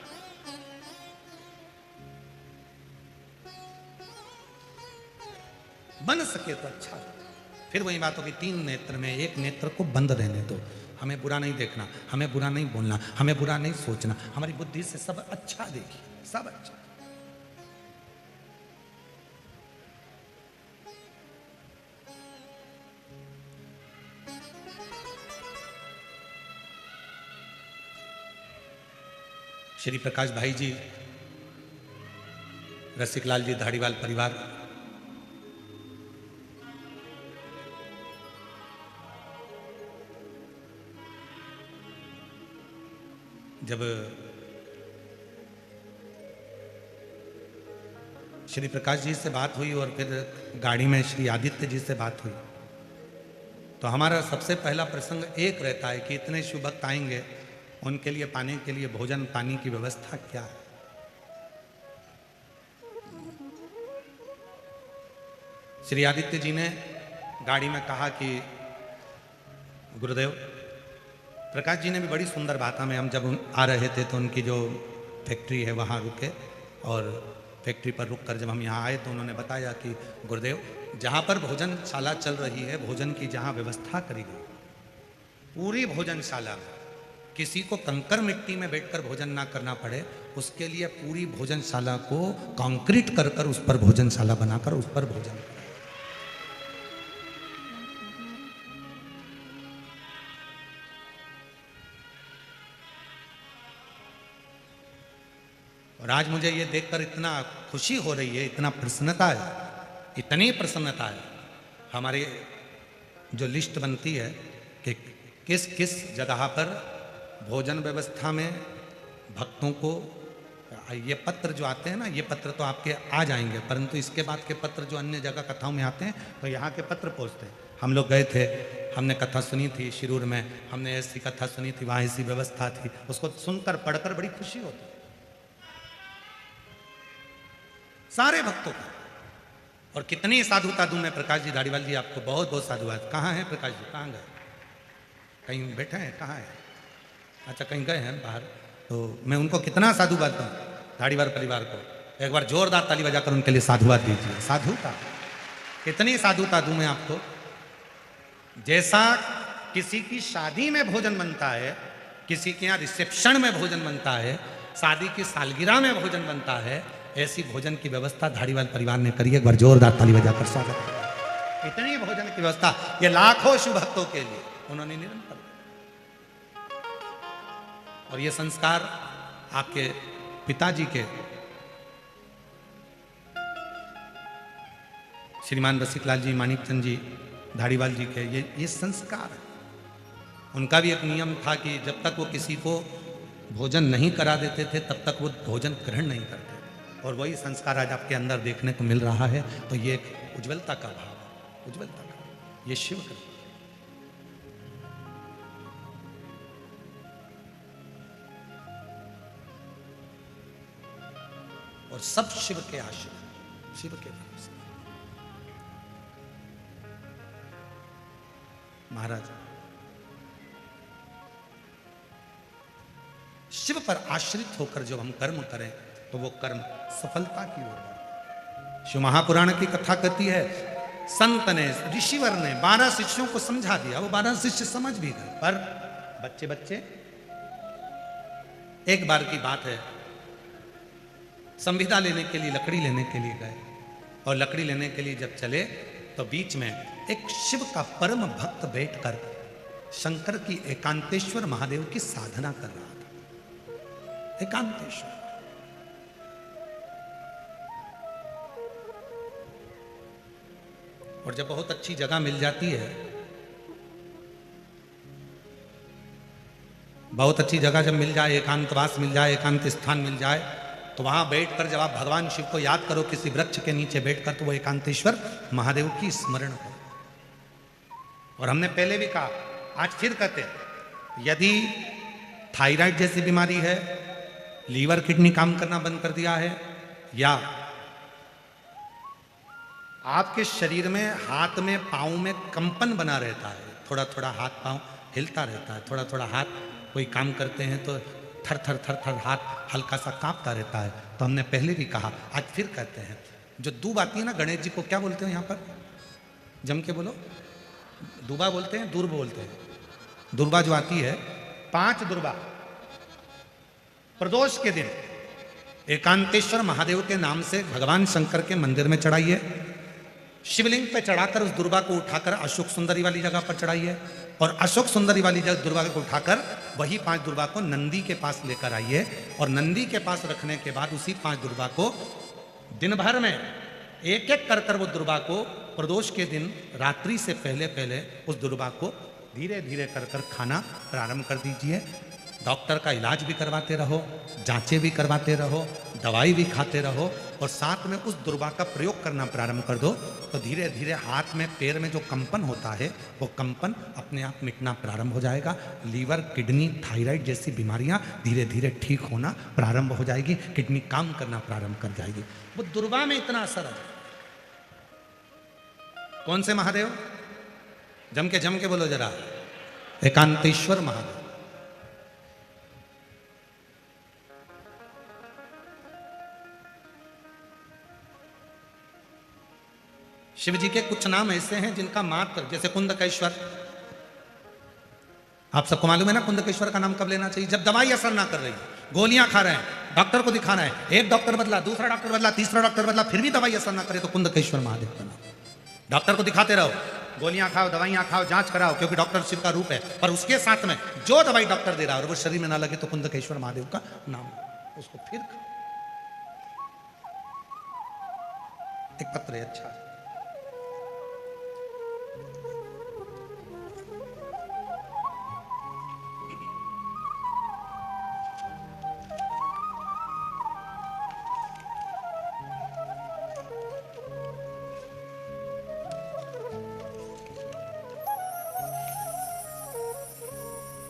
B: बन सके तो अच्छा। फिर वही बात होगी, 3 नेत्र में एक नेत्र को बंद रहने दो, हमें बुरा नहीं देखना, हमें बुरा नहीं बोलना, हमें बुरा नहीं सोचना, हमारी बुद्धि से सब अच्छा देखिए, सब अच्छा। श्री प्रकाश भाई जी, रसिकलाल जी धाड़ीवाल परिवार, जब श्री प्रकाश जी से बात हुई और फिर गाड़ी में श्री आदित्य जी से बात हुई, तो हमारा सबसे पहला प्रसंग एक रहता है कि इतने शिव भक्त आएंगे, उनके लिए पाने के लिए भोजन पानी की व्यवस्था क्या है। श्री आदित्य जी ने गाड़ी में कहा कि गुरुदेव, प्रकाश जी ने भी बड़ी सुंदर बात हमें, हम जब आ रहे थे तो उनकी जो फैक्ट्री है वहाँ रुके, और फैक्ट्री पर रुक कर जब हम यहाँ आए तो उन्होंने बताया कि गुरुदेव, जहाँ पर भोजनशाला चल रही है, भोजन की जहाँ व्यवस्था करी गई, पूरी भोजनशाला में किसी को कंकर मिट्टी में बैठकर भोजन ना करना पड़े, उसके लिए पूरी भोजनशाला को कंक्रीट कर कर उस पर भोजनशाला बनाकर उस पर भोजन करें। और आज मुझे ये देखकर इतना खुशी हो रही है, इतना प्रसन्नता है, इतनी प्रसन्नता है, हमारी जो लिस्ट बनती है कि किस किस जगह पर भोजन व्यवस्था में भक्तों को, ये पत्र जो आते हैं ना, ये पत्र तो आपके आ जाएंगे, परंतु इसके बाद के पत्र जो अन्य जगह कथाओं में आते हैं तो यहाँ के पत्र पहुँचते हैं। हम लोग गए थे, हमने कथा सुनी थी शिरूर में, हमने ऐसी कथा सुनी थी, वहाँ ऐसी व्यवस्था थी, उसको सुनकर पढ़कर बड़ी खुशी होती, सारे भक्तों का। और कितनी साधुता दूं मैं प्रकाश जी धाड़ीवाल जी आपको, बहुत बहुत साधुवाद। कहाँ हैं प्रकाश जी, कहाँ गए, कहीं बैठे हैं, कहाँ हैं, अच्छा कहीं गए हैं बाहर, तो मैं उनको कितना साधुवाद दूं धाड़ीवाल परिवार को, एक बार जोरदार ताली बजाकर उनके लिए साधुवाद दीजिए। साधुता, कितनी साधुता दूं मैं आपको। जैसा किसी की शादी में भोजन बनता है, किसी के यहाँ रिसेप्शन में भोजन बनता है, शादी की सालगिरह में भोजन बनता है, ऐसी भोजन की व्यवस्था धाड़ीवाल परिवार ने करी है। एक बार जोरदार ताली बजाकर स्वागत। इतनी भोजन की व्यवस्था ये लाखों शिव भक्तों के लिए उन्होंने निरंतर, और ये संस्कार आपके पिताजी के श्रीमान रसिकलाल जी मानिकचंद जी धाड़ीवाल जी के ये संस्कार है। उनका भी एक नियम था कि जब तक वो किसी को भोजन नहीं करा देते थे तब तक वो भोजन ग्रहण नहीं करते, और वही संस्कार आज आपके अंदर देखने को मिल रहा है। तो ये एक उज्ज्वलता का भाव है, उज्ज्वलता का, ये शिव का। और सब शिव के आश्रय, शिव के भरोसे। महाराज, शिव पर आश्रित होकर जब हम कर्म करें तो वो कर्म सफलता की ओर बढ़े। शिव महापुराण की कथा कहती है, संत ने, ऋषिवर ने 12 शिष्यों को समझा दिया, वो 12 शिष्य समझ भी गए, पर बच्चे बच्चे। एक बार की बात है, संविदा लेने के लिए, लकड़ी लेने के लिए गए, और लकड़ी लेने के लिए जब चले तो बीच में एक शिव का परम भक्त बैठकर शंकर की एकांतेश्वर महादेव की साधना कर रहा था। एकांतेश्वर, और जब बहुत अच्छी जगह मिल जाती है, बहुत अच्छी जगह जब मिल जाए, एकांतवास मिल जाए, एकांत स्थान मिल जाए, तो वहां बैठकर जब आप भगवान शिव को याद करो किसी वृक्ष के नीचे बैठकर, तो वो एकांतेश्वर महादेव की स्मरण करो। और हमने पहले भी कहा, आज फिर कहते हैं, यदि थायराइड जैसी बीमारी है, लीवर किडनी काम करना बंद कर दिया है, या आपके शरीर में, हाथ में, पाँव में कंपन बना रहता है, थोड़ा थोड़ा हाथ पाँव हिलता रहता है, थोड़ा थोड़ा हाथ, कोई काम करते हैं तो थर थर थर थर हाथ हल्का सा कांपता रहता है, तो हमने पहले भी कहा, आज फिर कहते हैं, जो दूब आती है ना, गणेश जी को क्या बोलते हैं यहाँ पर, जम के बोलो, दूबा बोलते हैं, दूर्ब बोलते हैं, दुर्बा जो आती है, 5 दुर्बा प्रदोष के दिन एकांतेश्वर महादेव के नाम से भगवान शंकर के मंदिर में चढ़ाइए, शिवलिंग पे चढ़ाकर उस दुर्बा को उठाकर अशोक सुंदरी वाली जगह पर चढ़ाइए, और अशोक सुंदरी वाली जगह दुर्बा को उठाकर वही 5 दुर्बा को नंदी के पास लेकर आइए, और नंदी के पास रखने के बाद उसी 5 दुर्बा को दिन भर में एक एक कर वो दुर्बा को प्रदोष के दिन रात्रि से पहले पहले उस दुर्बा को धीरे धीरे कर खाना प्रारंभ कर दीजिए। डॉक्टर का इलाज भी करवाते रहो, जांचें भी करवाते रहो, दवाई भी खाते रहो, और साथ में उस दुर्बा का प्रयोग करना प्रारंभ कर दो, तो धीरे धीरे हाथ में, पैर में जो कंपन होता है, वो कंपन अपने आप मिटना प्रारंभ हो जाएगा। लीवर, किडनी, थायराइड जैसी बीमारियां धीरे धीरे ठीक होना प्रारंभ हो जाएगी, किडनी काम करना प्रारंभ कर जाएगी। वो दुर्बा में इतना असर है। कौन से महादेव? जम के बोलो जरा, एकांतेश्वर महादेव। शिव जी के कुछ नाम ऐसे हैं जिनका मात्र, जैसे कुंदकेश्वर, आप सबको मालूम है ना कुंदकेश्वर का नाम कब लेना चाहिए? जब दवाई असर ना कर रही, गोलियां खा रहे हैं, डॉक्टर को दिखाना है, एक डॉक्टर बदला, दूसरा डॉक्टर बदला, तीसरा डॉक्टर बदला, फिर भी दवाई असर ना करे, तो कुंदकेश्वर महादेव का नाम। डॉक्टर को दिखाते रहो, गोलियां खाओ, दवाइयां खाओ, जांच कराओ, क्योंकि डॉक्टर शिव का रूप है, पर उसके साथ में जो दवाई डॉक्टर दे रहा है और वो शरीर में ना लगे, तो कुंदकेश्वर महादेव का नाम, उसको फिर एक पत्र है, अच्छा,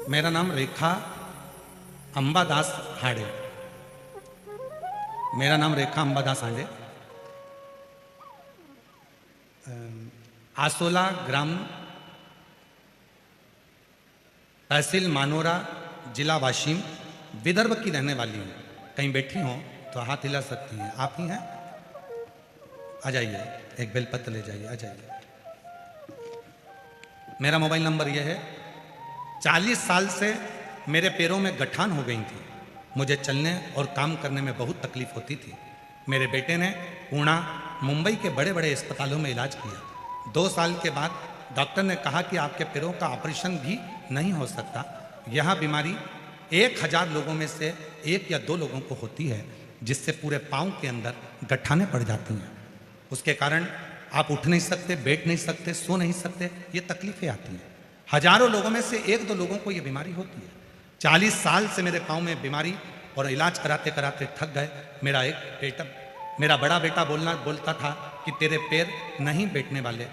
B: मेरा नाम रेखा अंबादास हाड़े, मेरा नाम रेखा अंबादास हाड़े, आसोला ग्राम, तहसील मानोरा, जिला वाशिम, विदर्भ की रहने वाली हूँ। कहीं बैठी हो तो हाथ हिला सकती हैं, आप ही हैं? आ जाइए, एक बेलपत्र ले जाइए, आ जाइए। मेरा मोबाइल नंबर यह है। 40 साल से मेरे पैरों में गठान हो गई थी, मुझे चलने और काम करने में बहुत तकलीफ होती थी। मेरे बेटे ने पुणे, मुंबई के बड़े बड़े अस्पतालों में इलाज किया। 2 साल के बाद डॉक्टर ने कहा कि आपके पैरों का ऑपरेशन भी नहीं हो सकता। यह बीमारी 1000 लोगों में से 1 या 2 लोगों को होती है, जिससे पूरे पाँव के अंदर गठानें पड़ जाती हैं। उसके कारण आप उठ नहीं सकते, बैठ नहीं सकते, सो नहीं सकते, ये तकलीफें आती हैं। हजारों लोगों में से 1-2 लोगों को ये बीमारी होती है। 40 साल से मेरे पाँव में बीमारी, और इलाज कराते कराते थक गए। मेरा बड़ा बेटा बोलता था कि तेरे पैर नहीं बैठने वाले,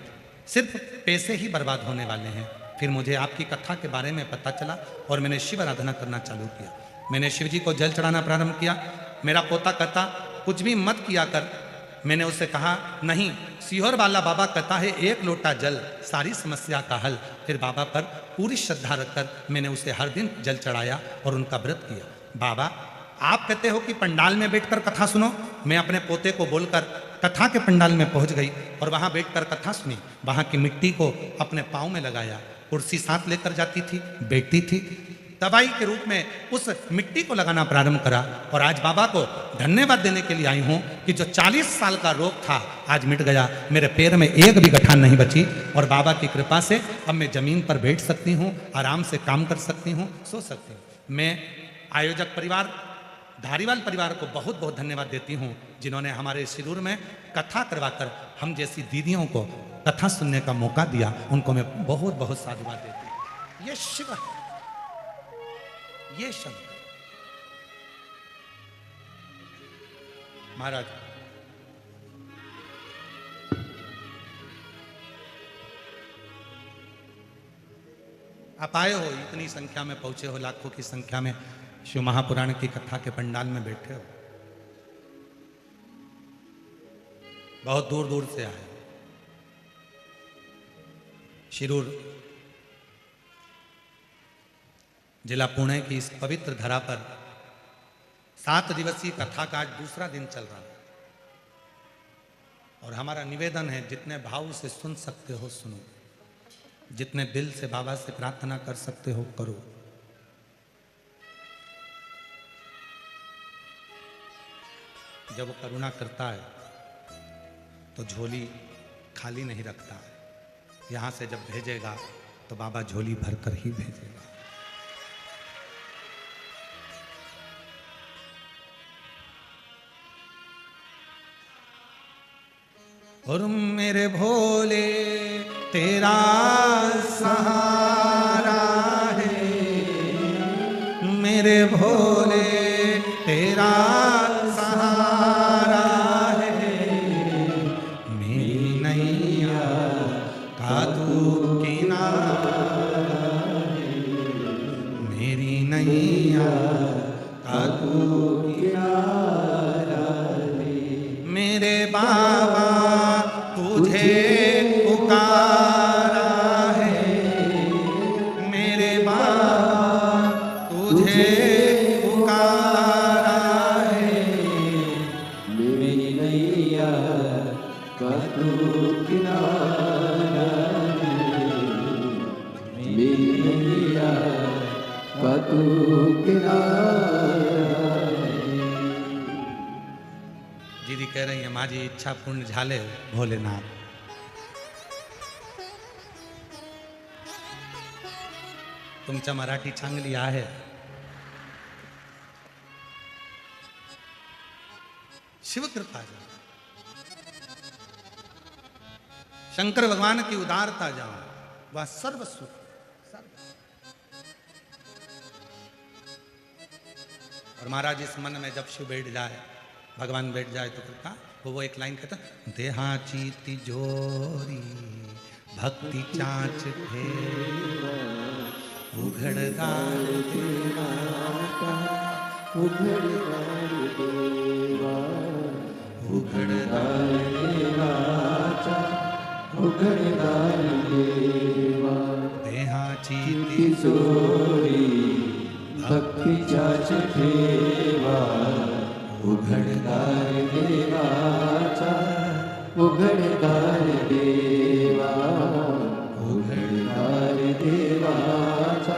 B: सिर्फ पैसे ही बर्बाद होने वाले हैं। फिर मुझे आपकी कथा के बारे में पता चला और मैंने शिव आराधना करना चालू किया। मैंने शिव जी को जल चढ़ाना प्रारंभ किया। मेरा पोता कहता, कुछ भी मत किया कर, मैंने उसे कहा नहीं, सीहोर वाला बाबा कहता है एक लोटा जल सारी समस्या का हल। फिर बाबा पर पूरी श्रद्धा रखकर मैंने उसे हर दिन जल चढ़ाया और उनका व्रत किया। बाबा आप कहते हो कि पंडाल में बैठकर कथा सुनो, मैं अपने पोते को बोलकर कथा के पंडाल में पहुंच गई और वहां बैठकर कथा सुनी। वहां की मिट्टी को अपने पाँव में लगाया, कुर्सी साथ लेकर जाती थी, बैठती थी, दवाई के रूप में उस मिट्टी को लगाना प्रारंभ करा। और आज बाबा को धन्यवाद देने के लिए आई हूं कि जो 40 साल का रोग था आज मिट गया, मेरे पैर में एक भी गठान नहीं बची और बाबा की कृपा से अब मैं जमीन पर बैठ सकती हूं, आराम से काम कर सकती हूं, सो सकती हूं। मैं आयोजक परिवार धारीवाल परिवार को बहुत बहुत धन्यवाद देती हूं जिन्होंने हमारे शिरूर में कथा करवाकर हम जैसी दीदियों को कथा सुनने का मौका दिया। उनको मैं बहुत बहुत साधुवाद देती हूं। ये शिव है, ये शंकर। महाराज आप आए हो, इतनी संख्या में पहुंचे हो, लाखों की संख्या में शिव महापुराण की कथा के पंडाल में बैठे हो, बहुत दूर दूर से आए। शिरूर जिला पुणे की इस पवित्र धरा पर 7 दिवसीय कथा का आज दूसरा दिन चल रहा है और हमारा निवेदन है जितने भाव से सुन सकते हो सुनो, जितने दिल से बाबा से प्रार्थना कर सकते हो करो। जब वो करुणा करता है तो झोली खाली नहीं रखता है। यहां से जब भेजेगा तो बाबा झोली भरकर ही भेजेगा। और मेरे भोले तेरा सहारा है, मेरे भोले तेरा सहारा है, मेरी नैया का तू किनारा है, मेरी नैया का तू किनारा है। मेरे बाबा तुझे पुकारा है, मेरे बाबा तुझे पुकारा है,
C: मेरी नैया का तू किनारा है, मेरी नैया का तू किनारा है।
B: दीदी कह रही है माझी इच्छा पूर्ण झाले भोलेनाथ। तुमच्या मराठी चांगली आहे। शिव कृपा जाओ, शंकर भगवान की उदारता जाओ, वह सर्व सुख और महाराज इस मन में जब शिव बैठ जाए, भगवान बैठ जाए तो कृपा वो एक लाइन कहता, देहाची तिजोरी भक्ति चाँच फेरा, उघड़दार देवा
C: उघड़दार देवा,
B: उघड़दार
C: देवा उघड़दार देवा,
B: देहाची
C: तिजोरी भक्ति चाँच फेरा, उघड़दार देवाचा उघड़दार देवा, उघड़दार देवाचा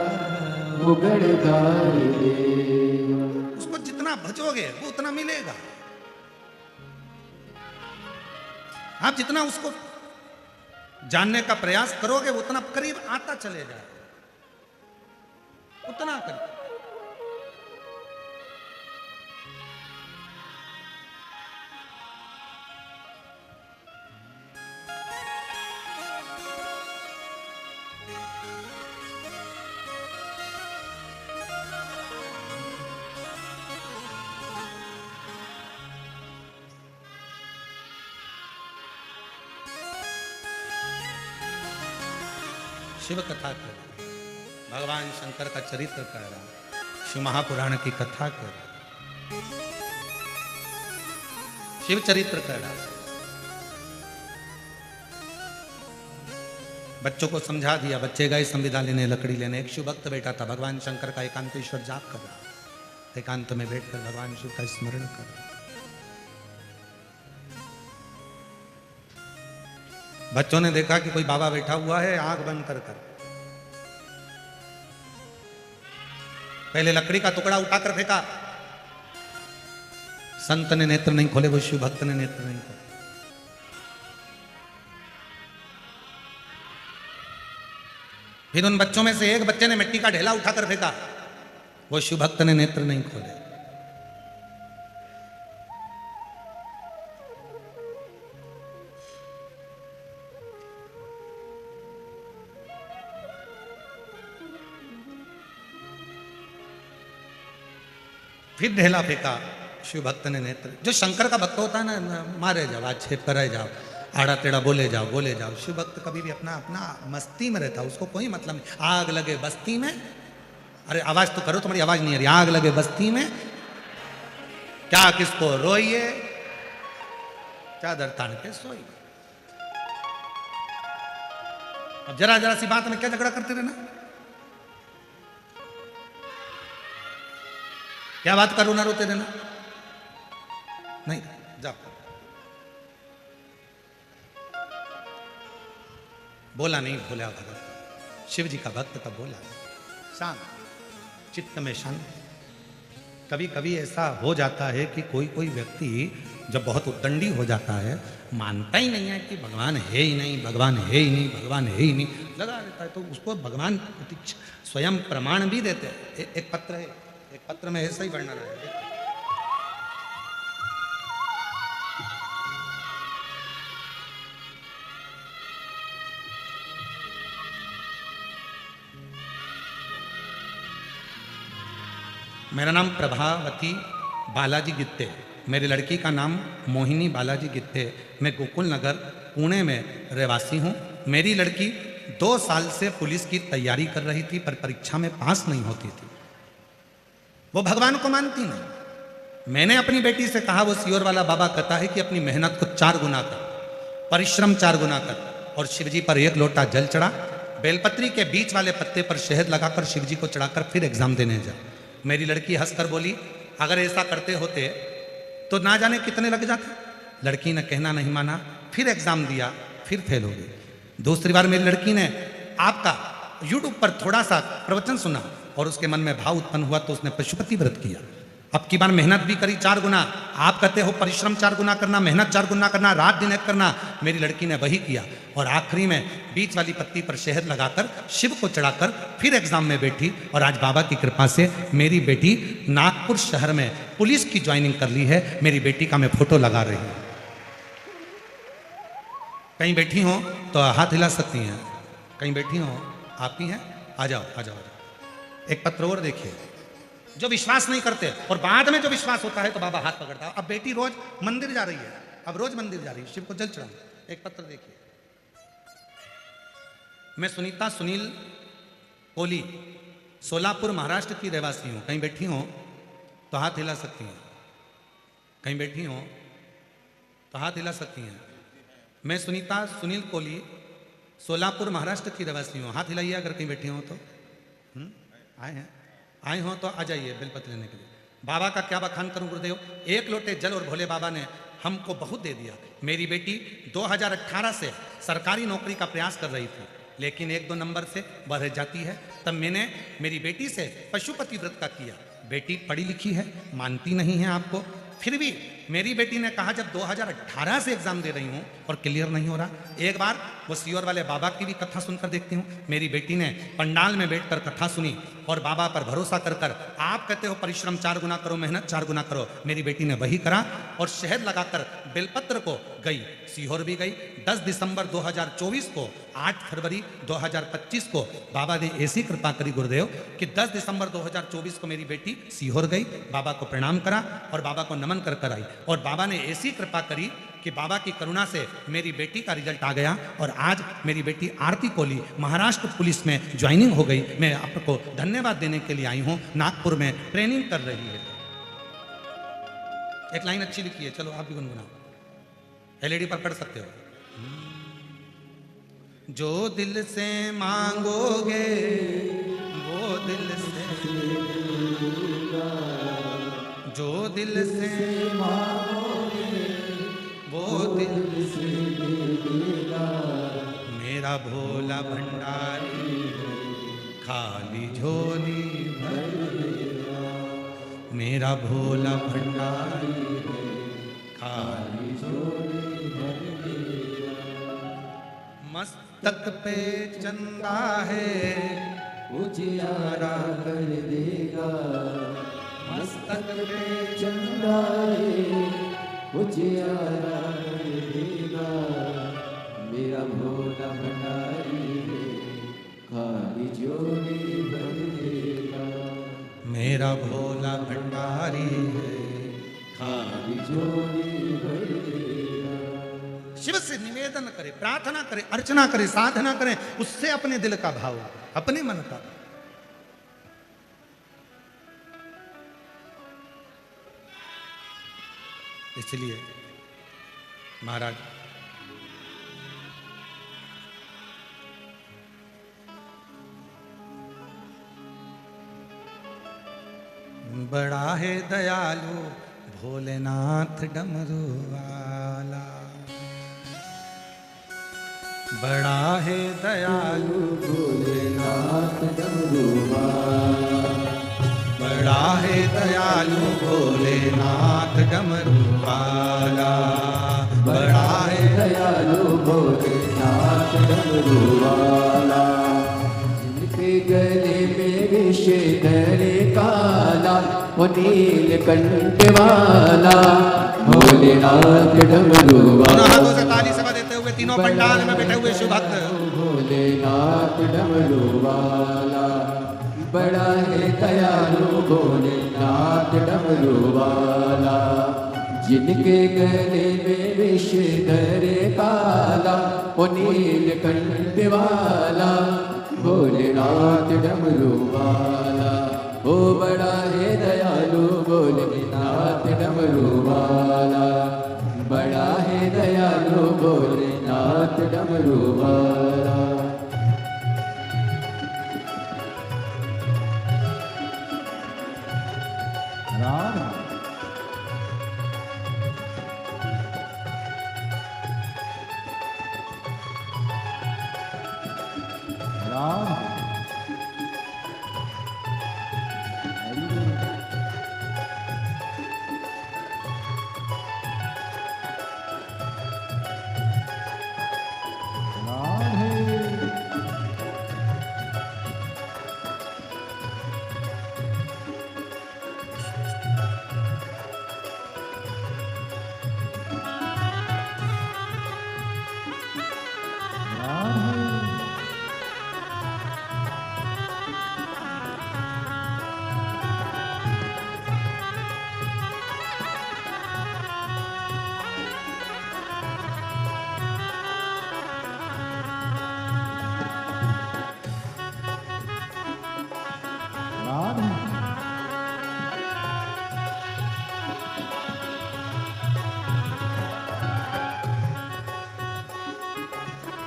C: उघड़दार देवा।
B: उसको जितना भजोगे वो उतना मिलेगा। आप जितना उसको जानने का प्रयास करोगे उतना करीब आता चले जाएगा, उतना करीब। शिव कथा कर रहा, भगवान शंकर का चरित्र कर रहा, शिव महापुराण की कथा कर रहा, शिव चरित्र कर रहा। बच्चों को समझा दिया, बच्चे गए संविदा लेने, लकड़ी लेने। एक शिव भक्त बैठा था, भगवान शंकर का एकांतेश्वर जाप कर रहा, एकांत में बैठकर भगवान शिव का स्मरण कर रहा। बच्चों ने देखा कि कोई बाबा बैठा हुआ है, आंख बंद कर कर पहले लकड़ी का टुकड़ा उठाकर फेंका। संत ने नेत्र नहीं खोले, वो शिव भक्त ने नेत्र नहीं खोले। फिर उन बच्चों में से एक बच्चे ने मिट्टी का ढेला उठाकर फेंका, वो शिव भक्त ने नेत्र नहीं खोले। फिर ढेला फेंका, शिव भक्त ने नेत्र। जो शंकर का भक्त होता है ना, मारे जाओ, आक्षेप करे जाओ, आड़ा टेढ़ा बोले जाओ, बोले जाओ। शिव भक्त कभी भी अपना अपना मस्ती में रहता, उसको कोई मतलब नहीं। आग लगे बस्ती में, अरे आवाज तो करो, तुम्हारी आवाज नहीं आ रही। आग लगे बस्ती में, क्या किसको रोइए, चादर तान के सोइए। अब जरा जरा सी बात में क्या झगड़ा करते रहना। क्या बात करो ना, रोते रहना नहीं। जाओ। बोला नहीं, भोला भगत शिव जी का भक्त तब बोला, शांत चित्त में शांत। कभी कभी ऐसा हो जाता है कि कोई कोई व्यक्ति जब बहुत उद्दंडी हो जाता है, मानता ही नहीं है कि भगवान है ही नहीं, भगवान है ही नहीं, भगवान है ही नहीं, लगा रहता है। तो उसको भगवान स्वयं प्रमाण भी देते हैं। एक पत्र है, एक पत्र में ऐसा ही वर्णन है। मेरा नाम प्रभावती बालाजी गित्ते, मेरी लड़की का नाम मोहिनी बालाजी गित्ते। मैं गोकुल नगर पुणे में रहवासी हूँ। मेरी लड़की 2 साल से पुलिस की तैयारी कर रही थी, पर परीक्षा में पास नहीं होती थी। वो भगवान को मानती नहीं। मैंने अपनी बेटी से कहा, वो सियोर वाला बाबा कहता है कि अपनी मेहनत को 4 गुना कर, परिश्रम 4 गुना कर, और शिवजी पर 1 लोटा जल चढ़ा, बेलपत्री के बीच वाले पत्ते पर शहद लगाकर शिवजी को चढ़ाकर फिर एग्जाम देने जा। मेरी लड़की हंसकर बोली, अगर ऐसा करते होते तो ना जाने कितने लग जाते। लड़की ने कहना नहीं माना, फिर एग्जाम दिया, फिर फेल हो गई। दूसरी बार मेरी लड़की ने आपका यूट्यूब पर थोड़ा सा प्रवचन सुना और उसके मन में भाव उत्पन्न हुआ, तो उसने पशुपति व्रत किया। अब की बार मेहनत भी करी 4 गुना। आप कहते हो परिश्रम 4 गुना करना, मेहनत 4 गुना करना, रात दिन एक करना। मेरी लड़की ने वही किया और आखिरी में बीच वाली पत्ती पर शहद लगाकर शिव को चढ़ाकर फिर एग्जाम में बैठी। और आज बाबा की कृपा से मेरी बेटी नागपुर शहर में पुलिस की ज्वाइनिंग कर ली है। मेरी बेटी का मैं फोटो लगा रही हूँ। कहीं बैठी हो तो हाथ हिला सकती हैं, कहीं बैठी हो आती हैं, आ जाओ आ जाओ। एक पत्र और देखिए, जो विश्वास नहीं करते और बाद में जो विश्वास होता है तो बाबा हाथ पकड़ता है। अब बेटी रोज मंदिर जा रही है, अब रोज मंदिर जा रही है, शिव को जल चढ़ाने। एक पत्र देखिए, मैं सुनीता सुनील कोली सोलापुर महाराष्ट्र की रहवासी हूं। कहीं बैठी हो तो हाथ हिला सकती हैं, कहीं बैठी हो तो हाथ हिला सकती हैं। मैं सुनीता सुनील कोली सोलापुर महाराष्ट्र की रहवासी हूं। हाथ हिलाइए अगर कहीं बैठी हो तो। आए हैं, आए हो तो आ जाइए बेलपत्र लेने के लिए। बाबा का क्या बखान करूं गुरुदेव। 1 लोटे जल और भोले बाबा ने हमको बहुत दे दिया। मेरी बेटी 2018 से सरकारी नौकरी का प्रयास कर रही थी, लेकिन 1-2 नंबर से बढ़ जाती है। तब मैंने मेरी बेटी से पशुपति व्रत का किया। बेटी पढ़ी लिखी है, मानती नहीं है आपको। फिर भी मेरी बेटी ने कहा, जब 2018 से एग्जाम दे रही हूं और क्लियर नहीं हो रहा, एक बार वो सियोर वाले बाबा की भी कथा सुनकर देखती हूँ। मेरी बेटी ने पंडाल में बैठकर कथा सुनी और बाबा पर भरोसा कर कर, आप कहते हो परिश्रम 4 गुना करो, मेहनत 4 गुना करो, मेरी बेटी ने वही करा और शहद लगाकर बेलपत्र को गई, सीहोर भी गई। 10 दिसंबर 2024 को 8 फरवरी 2025 को बाबा ने ऐसी कृपा करी गुरुदेव कि 10 दिसंबर 2024 को मेरी बेटी सीहोर गई, बाबा को प्रणाम करा और बाबा को नमन कर कर आई। और बाबा ने ऐसी कृपा करी कि बाबा की करुणा से मेरी बेटी का रिजल्ट आ गया और आज मेरी बेटी आरती कोहली महाराष्ट्र पुलिस में ज्वाइनिंग हो गई। मैं आपको धन्यवाद देने के लिए आई हूँ। नागपुर में ट्रेनिंग कर रही है। एक लाइन अच्छी लिखी है, चलो आप भी गुनगुनाओ, एलईडी पर पढ़ सकते हो। जो दिल से मांगोगे वो दिल से, जो दिल से मांगोगे वो दिल से मिलेगा। मेरा भोला भंडारी खाली झोली भर देगा। मेरा भोला भंडारी खाली झोली भर देगा। मस्तक पे चंदा है
C: उजियारा कर देगा।
B: मस्तक पे
C: चंदा है उजियारा कर देगा। मेरा भोला भंडारी खाली झोली भर देगा।
B: मेरा भोला भंडारी है खाली
C: झोली भर देगा।
B: शिव से निवेदन करे, प्रार्थना करे, अर्चना करे, साधना करे, उससे अपने दिल का भाव, अपने मन का। इसलिए महाराज बड़ा है दयालु भोलेनाथ डमरू वाला। बड़ा है दयालु
C: भोलेनाथ डमरू वाला।
B: बड़ा है दयालु भोलेनाथ डमरू वाला। बड़ा है
C: दयालु भोलेनाथ डमरू वाला। जिनके गले में विष धरे काला वो नीलकंठ वाला। भोलेनाथ डमरू वाला।
B: हाथों से ताली सभा देते हुए तीनों पंडाल में बैठे हुए शिव भक्त।
C: भोलेनाथ डमरू वाला। बड़ा है दयालु भोलेनाथ डमरू वाला। जिनके गले में विष धरे काला वो नीलकंठ वाला। भोलेनाथ डमरू वाला। ओ बड़ा है दयालु भोलेनाथ डमरू वाला। बड़ा है दयालु भोलेनाथ डमरू वाला। राम राम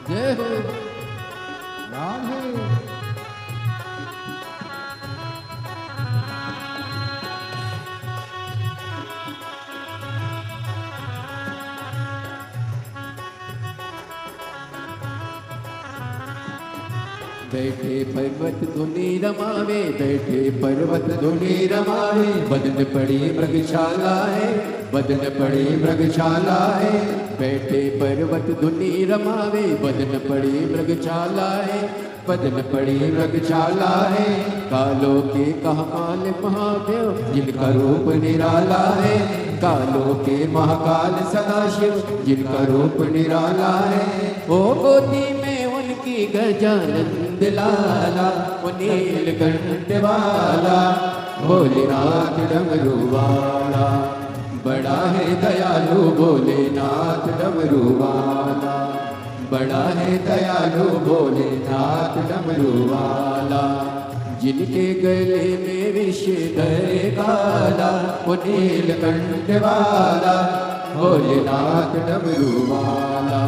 C: जय हो राम है। बैठे पर्वत धुनी रमावे। बैठे पर्वत धुनी रमावे। बदन पड़ी मृगशाला है। बदन पड़ी मृगशाला है। बैठे पर्वत धुनी रमावे। बदन पड़ी मृगशाला है। बदन पड़ी मृगशाला है। कालों के कहमाल महादेव जिनका रूप निराला है। कालों के महाकाल सदाशिव जिनका रूप निराला है। ओ गोदी में उनकी गजानंद लाला। वो नीलकंठ वाला। भोलेनाथ डमरू वाला। बड़ा है दयालु भोलेनाथ डमरू वाला। बड़ा है दयालु भोलेनाथ डमरू वाला। जिनके गले में विष धरे काला वो नीलकंठ वाला। भोलेनाथ डमरू वाला।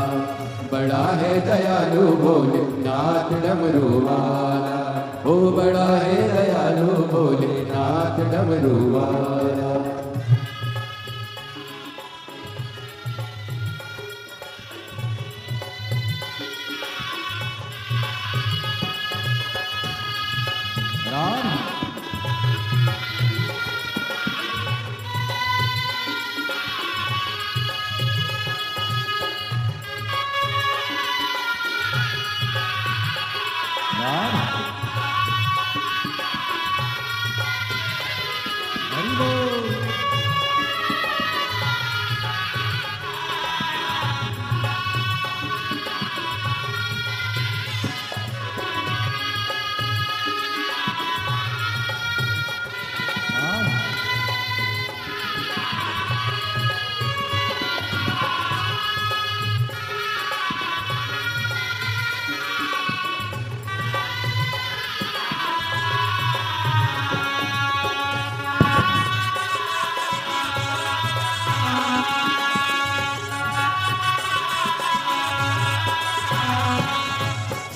C: बड़ा है दयालु भोलेनाथ डमरू वाला, ओ बड़ा है दयालु भोलेनाथ डमरू वाला।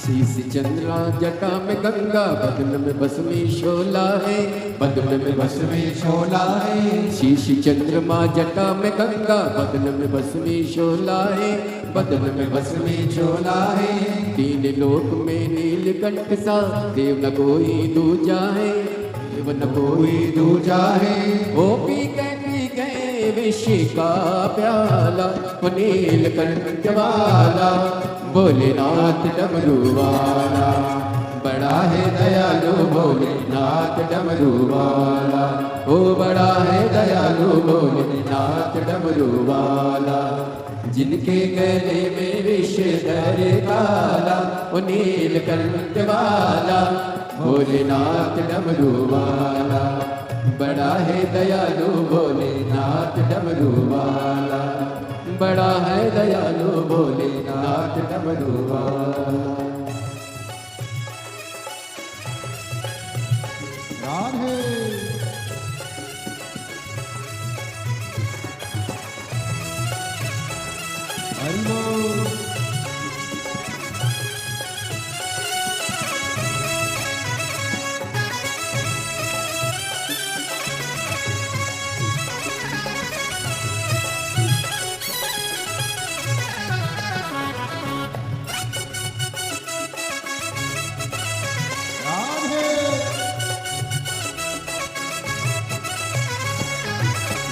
C: शीश चंद्रा जटा में गंगा, बदन में भस्मी शोला है, बदन में भस्मी शोला है। शीश चंद्रमा जटा में गंगा, बदन में भस्मी शोला है, बदन में भस्मी शोला है। तीन लोक में नीलकंठ सा, देव न कोई दूजा है, देव न कोई दूजा है। ओ पी गए विष का प्याला, ओ नीलकंठ वाला, भोलेनाथ डमरू वाला। बड़ा है दयालु भोलेनाथ डमरू वाला, ओ बड़ा है दयालु भोलेनाथ डमरू वाला। जिनके गले में विषधर काला, ओ नीलकंठ वाला, भोलेनाथ डमरू वाला। बड़ा है दयालु भोलेनाथ डमरू वाला, बड़ा है दयालु भोलेनाथ डमरू वाला। राधे हरि बोल।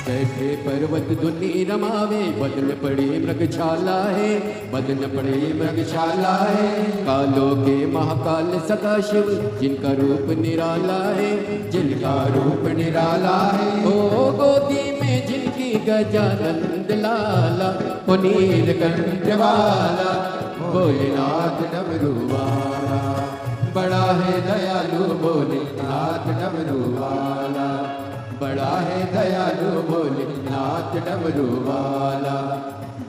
C: बैठे पर्वत धुनी रमावे, बदन पड़ी मृगशाला है, बदन पड़ी मृगशाला है। कालों के महाकाल सदा शिव, जिनका रूप निराला है, जिनका रूप निराला है। ओ गोदी में जिनकी गजानंद लाला, ओ नीलकंठ वाला, भोलेनाथ डमरू वाला। बड़ा है दयालु भोलेनाथ डमरू वाला, बड़ा है दयालु भोलेनाथ डमरू वाला।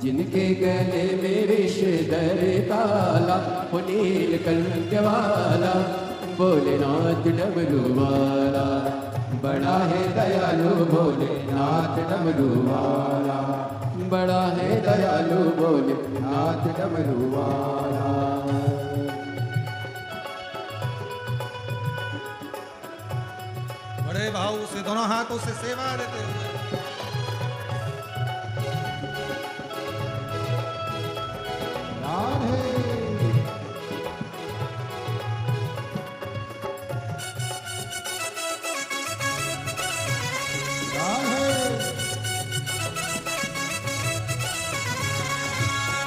C: जिनके गले में विषधर काला, ओ नीलकंठ वाला, भोलेनाथ डमरू वाला। बड़ा है दयालु भोलेनाथ डमरू वाला, बड़ा है दयालु भोलेनाथ डमरू वाला।
B: बड़े भाव से दोनों हाथों से सेवा देते हुए
C: राधे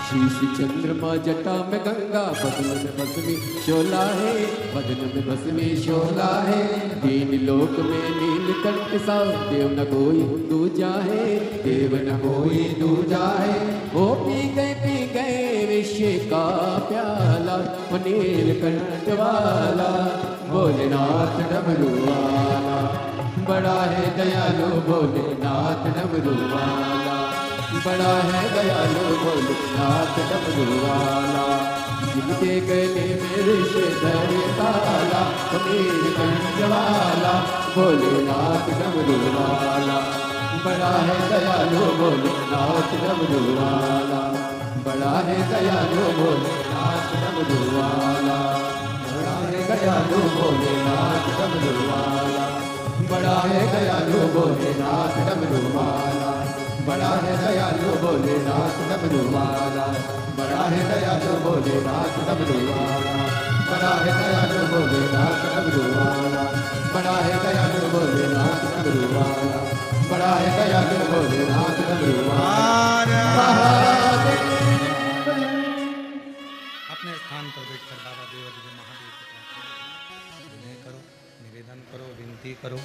C: शीश चंद्रमा जटा में गंगा, बदन में भस्मी शोला है, बदन में भस्मी शोला है। तीन लोक में नीलकंठ सा, देव न कोई दूजा है, देव न कोई दूजा है। ओ पी गए विष का प्याला, ओ नीलकंठ वाला, भोलेनाथ डमरू वाला। बड़ा है दयालु भोलेनाथ डमरू वाला, बड़ा है दयालु भोलेनाथ डमरू वाला। जिनके गले में विषधर काला, ओ नीलकंठ वाला, भोलेनाथ डमरू वाला। बड़ा है दयालु भोलेनाथ डमरू वाला, बड़ा है दयालु भोलेनाथ डमरू वाला, बड़ा है दयालु भोलेनाथ डमरू वाला, बड़ा है दयालु भोलेनाथ डमरू वाला, बड़ा है दयालु भोलेनाथ डमरू वाला, बड़ा है दयालु भोलेनाथ डमरू वाला, बड़ा है दयालु भोलेनाथ डमरू वाला, बड़ा है दयालु भोलेनाथ डमरू वाला, बड़ा है दयालु भोलेनाथ डमरू वाला।
B: अपने स्थान पर बैठकर बाबा देवाधिदेव महादेव की प्रार्थना विनय करो, निवेदन करो, विनती करो,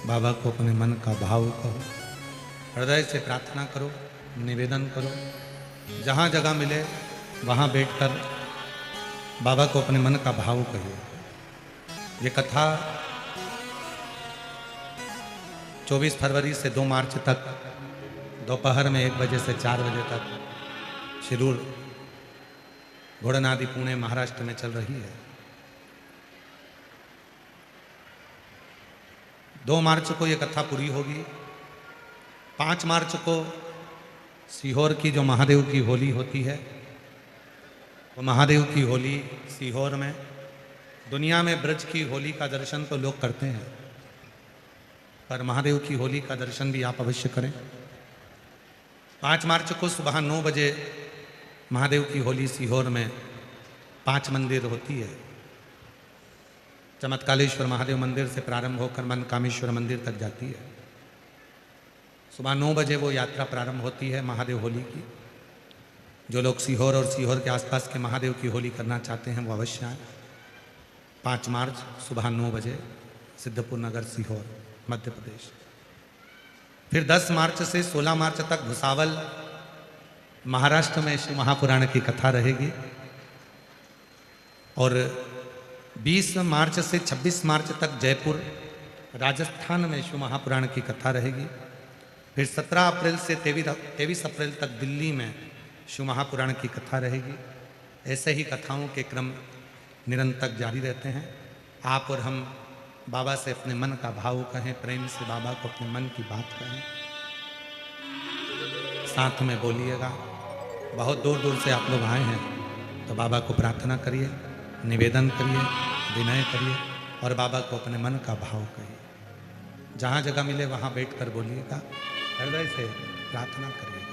B: बाबा को अपने मन का भाव कहो, हृदय से प्रार्थना करो, निवेदन करो। जहाँ जगह मिले वहाँ बैठकर बाबा को अपने मन का भाव कहिए। ये कथा 24 फरवरी से 2 मार्च तक दोपहर में 1 बजे से 4 बजे तक शिरूर घोड़नादी पुणे महाराष्ट्र में चल रही है। 2 मार्च को ये कथा पूरी होगी। 5 मार्च को सीहोर की जो महादेव की होली होती है, वो महादेव की होली सीहोर में, दुनिया में ब्रज की होली का दर्शन तो लोग करते हैं, पर महादेव की होली का दर्शन भी आप अवश्य करें। 5 मार्च को सुबह 9 बजे महादेव की होली सीहोर में 5 मंदिर होती है। चमत्कालेश्वर महादेव मंदिर से प्रारंभ होकर मनकामेश्वर मंदिर तक जाती है। सुबह 9 बजे वो यात्रा प्रारंभ होती है महादेव होली की। जो लोग सीहोर और सीहोर के आसपास के महादेव की होली करना चाहते हैं वो अवश्य आए। 5 मार्च सुबह 9 बजे सिद्धपुर नगर सीहोर मध्य प्रदेश। फिर 10 मार्च से 16 मार्च तक भुसावल महाराष्ट्र में शिव महापुराण की कथा रहेगी और 20 मार्च से 26 मार्च तक जयपुर राजस्थान में शिव महापुराण की कथा रहेगी। फिर 17 अप्रैल से 23 अप्रैल तक दिल्ली में शिव महापुराण की कथा रहेगी। ऐसे ही कथाओं के क्रम निरंतर जारी रहते हैं। आप और हम बाबा से अपने मन का भाव कहें, प्रेम से बाबा को अपने मन की बात कहें, साथ में बोलिएगा। बहुत दूर दूर से आप लोग आए हैं तो बाबा को प्रार्थना करिए, निवेदन करिए, विनय करिए और बाबा को अपने मन का भाव कहिए। जहाँ जगह मिले वहाँ बैठकर बोलिएगा, हृदय से प्रार्थना करिएगा।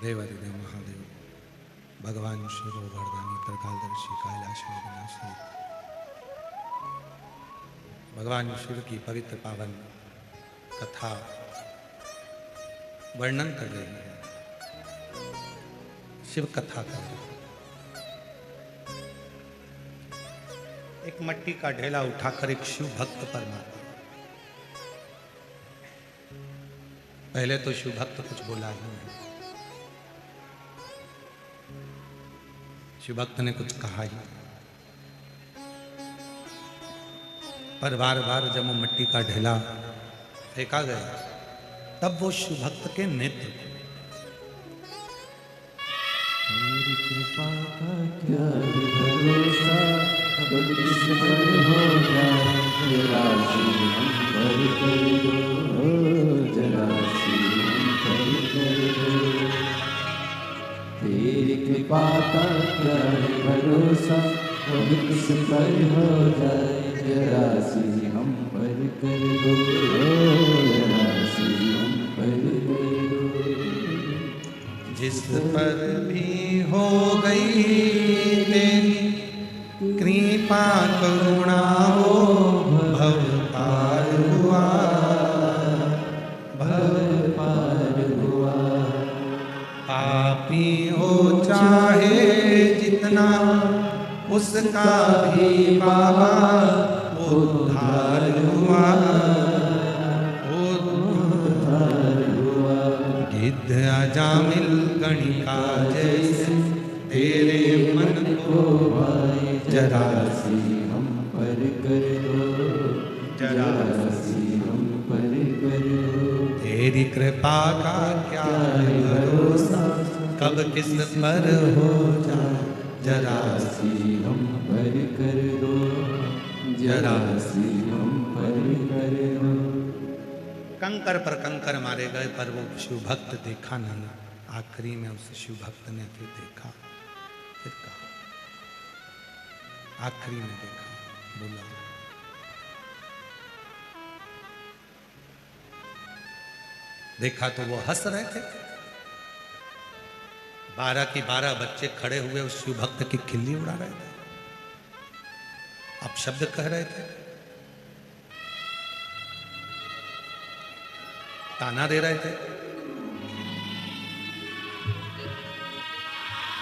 B: देवादिदेव महादेव भगवान शिव वरदानी त्रिकालदर्शी कैलाश विनाशी भगवान शिव की पवित्र पावन कथा वर्णन कर रही है, शिव कथा कर रही है। एक मट्टी का ढेला उठाकर एक शिव भक्त पर मारा। पहले तो शिव भक्त कुछ बोला ही नहीं, शिव भक्त ने कुछ कहा ही नहीं। पर बार बार जब वो मिट्टी का ढेला फेंका गया तब वो शिव भक्त के नेत्र
C: मेरी कृपा का क्या भरोसा, अब किस पर हो जाए जरा सी हम पर कर दो, जरा सी हम पर कर दो। तेरी कृपा का क्या भरोसा, अब किस पर हो जाए जरा सी हम पर कर दो, जरा सी हम पर कर दो।
B: जिस पर भी हो गई तेरी कृपा करुणा हो, भव पार हुआ, भव पार हुआ। पापी हो चाहे जितना उसका भी बाबा उद्धार हुआ, उद्धार हुआ। गिद्ध अजामिल गणिका जैसे तेरे मन को भाई, जरा सी
C: हम पर कर दो,
B: जरा
C: सी हम पर कर दो।
B: तेरी कृपा का क्या भरोसा, कब किस पर हो जाए जरा
C: सी हम पर कर दो, जरा सी हम पर कर दो।
B: कंकर पर कंकर मारे गए पर वो शिव भक्त देखा ना। आखिरी में उस शिव भक्त ने फिर देखा, फिर कहा, आखिरी में देखा, बोला देखा तो वो हंस रहे थे। 12 की 12 बच्चे खड़े हुए उस शिव भक्त की खिल्ली उड़ा रहे थे, अब शब्द कह रहे थे, ताना दे रहे थे।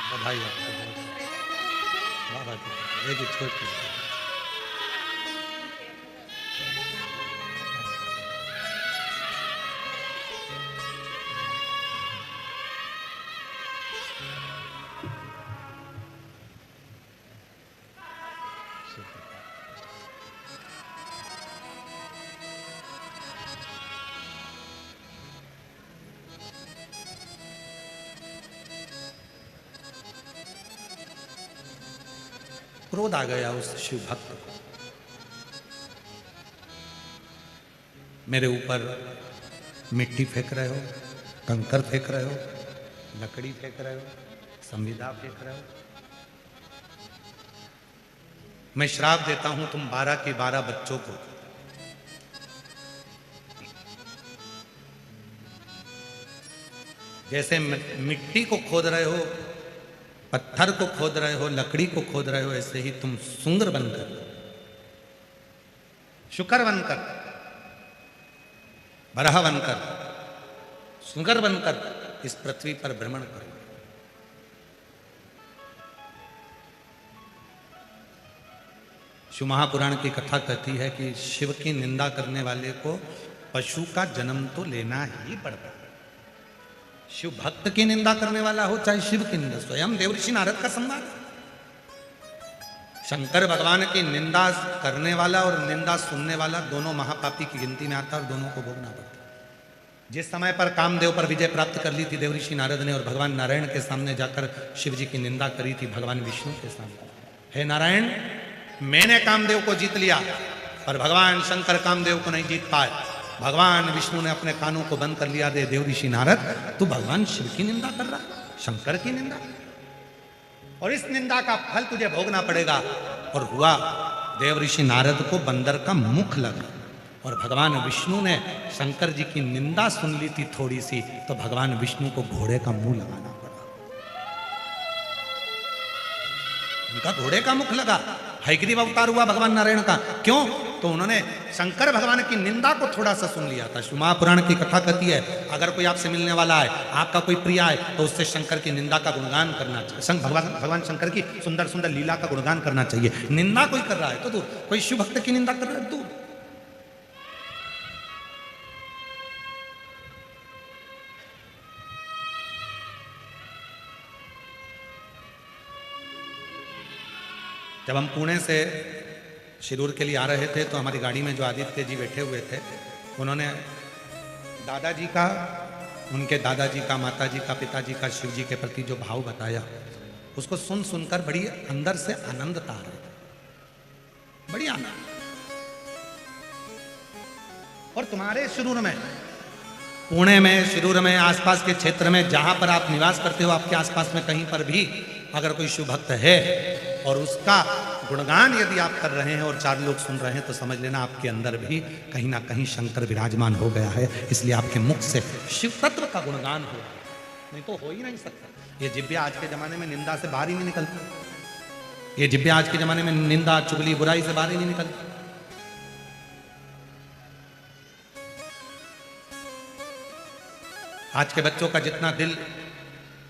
B: बधाई आपको, बाबा की एक छोटी क्रोध आ गया उस शिव भक्त को। मेरे ऊपर मिट्टी फेंक रहे हो, कंकर फेंक रहे हो, लकड़ी फेंक रहे हो, संविदा फेंक रहे हो। मैं श्राप देता हूं तुम 12 के 12 बच्चों को जैसे मिट्टी को खोद रहे हो, पत्थर को खोद रहे हो, लकड़ी को खोद रहे हो, ऐसे ही तुम सुंगर बनकर, शुकर बनकर, बरहा बनकर, सुंगर बनकर इस पृथ्वी पर भ्रमण करो। शिव महापुराण की कथा कहती है कि शिव की निंदा करने वाले को पशु का जन्म तो लेना ही पड़ता है। शिव भक्त की निंदा करने वाला हो चाहे शिव की निंदा, स्वयं देवऋषि नारद का संवाद। शंकर भगवान की निंदा करने वाला और निंदा सुनने वाला दोनों महापापी की गिनती में आता है और दोनों को भोगना पड़ता है। जिस समय पर कामदेव पर विजय प्राप्त कर ली थी देवऋषि नारद ने और भगवान नारायण के सामने जाकर शिव जी की निंदा करी थी भगवान विष्णु के सामने, हे नारायण मैंने कामदेव को जीत लिया, पर भगवान शंकर कामदेव को नहीं जीत पाए। भगवान विष्णु ने अपने कानों को बंद कर लिया। दे देवऋषि नारद तू भगवान शिव की निंदा कर रहा, शंकर की निंदा, और इस निंदा का फल तुझे भोगना पड़ेगा। और हुआ, देवऋषि नारद को बंदर का मुख लगा और भगवान विष्णु ने शंकर जी की निंदा सुन ली थी थोड़ी सी, तो भगवान विष्णु को घोड़े का मुंह लगाना। उनका घोड़े का मुख लगा, हयग्रीव अवतार हुआ भगवान नारायण का। क्यों? तो उन्होंने शंकर भगवान की निंदा को थोड़ा सा सुन लिया था। शिव महापुराण की कथा कहती है, अगर कोई आपसे मिलने वाला है, आपका कोई प्रिय है, तो उससे शंकर की निंदा का गुणगान करना चाहिए। भगवान शंकर की सुंदर सुंदर लीला का गुणगान करना चाहिए। निंदा कोई कर रहा है तो दूर, कोई शिव भक्त की निंदा कर रहा है दूर। जब हम पुणे से शिरूर के लिए आ रहे थे तो हमारी गाड़ी में जो आदित्य जी बैठे हुए थे, उन्होंने दादाजी का, उनके दादाजी का, माताजी का, पिताजी का शिव जी के प्रति जो भाव बताया, उसको सुन सुनकर बड़ी अंदर से आनंद आ रहे थे, बड़ी आनंद। और तुम्हारे शिरूर में, पुणे में, शिरूर में, आसपास के क्षेत्र में जहां पर आप निवास करते हो, आपके आसपास में कहीं पर भी अगर कोई शिव भक्त है और उसका गुणगान यदि आप कर रहे हैं और 4 लोग सुन रहे हैं, तो समझ लेना आपके अंदर भी कहीं ना कहीं शंकर विराजमान हो गया है। इसलिए आपके मुख से शिव तत्व का गुणगान हो, नहीं तो हो ही नहीं सकता। ये जिब्या आज के जमाने में निंदा से बाहर ही नहीं निकलता। ये जिब्या आज के जमाने में निंदा, चुगली, बुराई से बाहर ही नहीं निकलता। आज के बच्चों का जितना दिल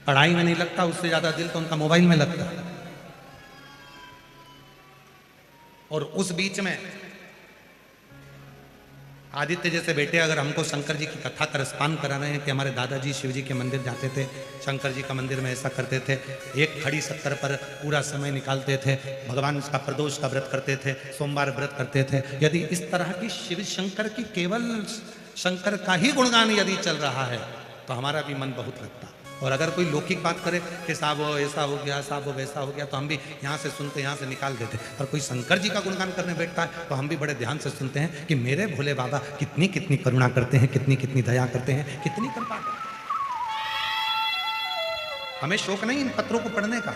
B: पढ़ाई में नहीं लगता, उससे ज्यादा दिल तो उनका मोबाइल में लगता है। और उस बीच में आदित्य जैसे बेटे अगर हमको शंकर जी की कथा का रसपान करा रहे हैं कि हमारे दादाजी शिव जी के मंदिर जाते थे, शंकर जी का मंदिर में ऐसा करते थे, एक खड़ी सत्तर पर पूरा समय निकालते थे, भगवान का प्रदोष का व्रत करते थे, सोमवार व्रत करते थे। यदि इस तरह की शिव शंकर की केवल शंकर का ही गुणगान यदि चल रहा है तो हमारा भी मन बहुत लगता। और अगर कोई लौकिक बात करे कि साहब वो ऐसा हो गया, साहब वो वैसा हो गया, तो हम भी यहाँ से सुनते, यहाँ से निकाल देते। और कोई शंकर जी का गुणगान करने बैठता है तो हम भी बड़े ध्यान से सुनते हैं कि मेरे भोले बाबा कितनी कितनी करुणा करते हैं, कितनी कितनी दया करते हैं, कितनी कृपा करते हैं। हमें शौक नहीं इन पत्रों को पढ़ने का,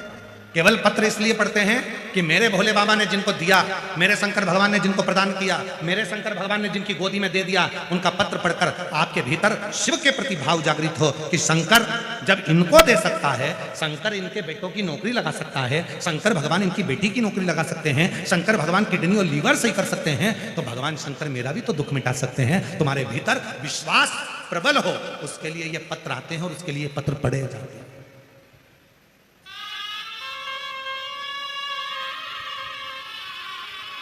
B: केवल पत्र इसलिए पढ़ते हैं कि मेरे भोले बाबा ने जिनको दिया, मेरे शंकर भगवान ने जिनको प्रदान किया, मेरे शंकर भगवान ने जिनकी गोदी में दे दिया, उनका पत्र पढ़कर आपके भीतर शिव के प्रति भाव जागृत हो कि शंकर जब इनको दे सकता है, शंकर इनके बेटों की नौकरी लगा सकता है, शंकर भगवान इनकी बेटी की नौकरी लगा सकते हैं, शंकर भगवान किडनी और लीवर सही कर सकते हैं, तो भगवान शंकर मेरा भी तो दुख मिटा सकते हैं। तुम्हारे भीतर विश्वास प्रबल हो, उसके लिए ये पत्र आते हैं और उसके लिए पत्र पढ़े जाते हैं।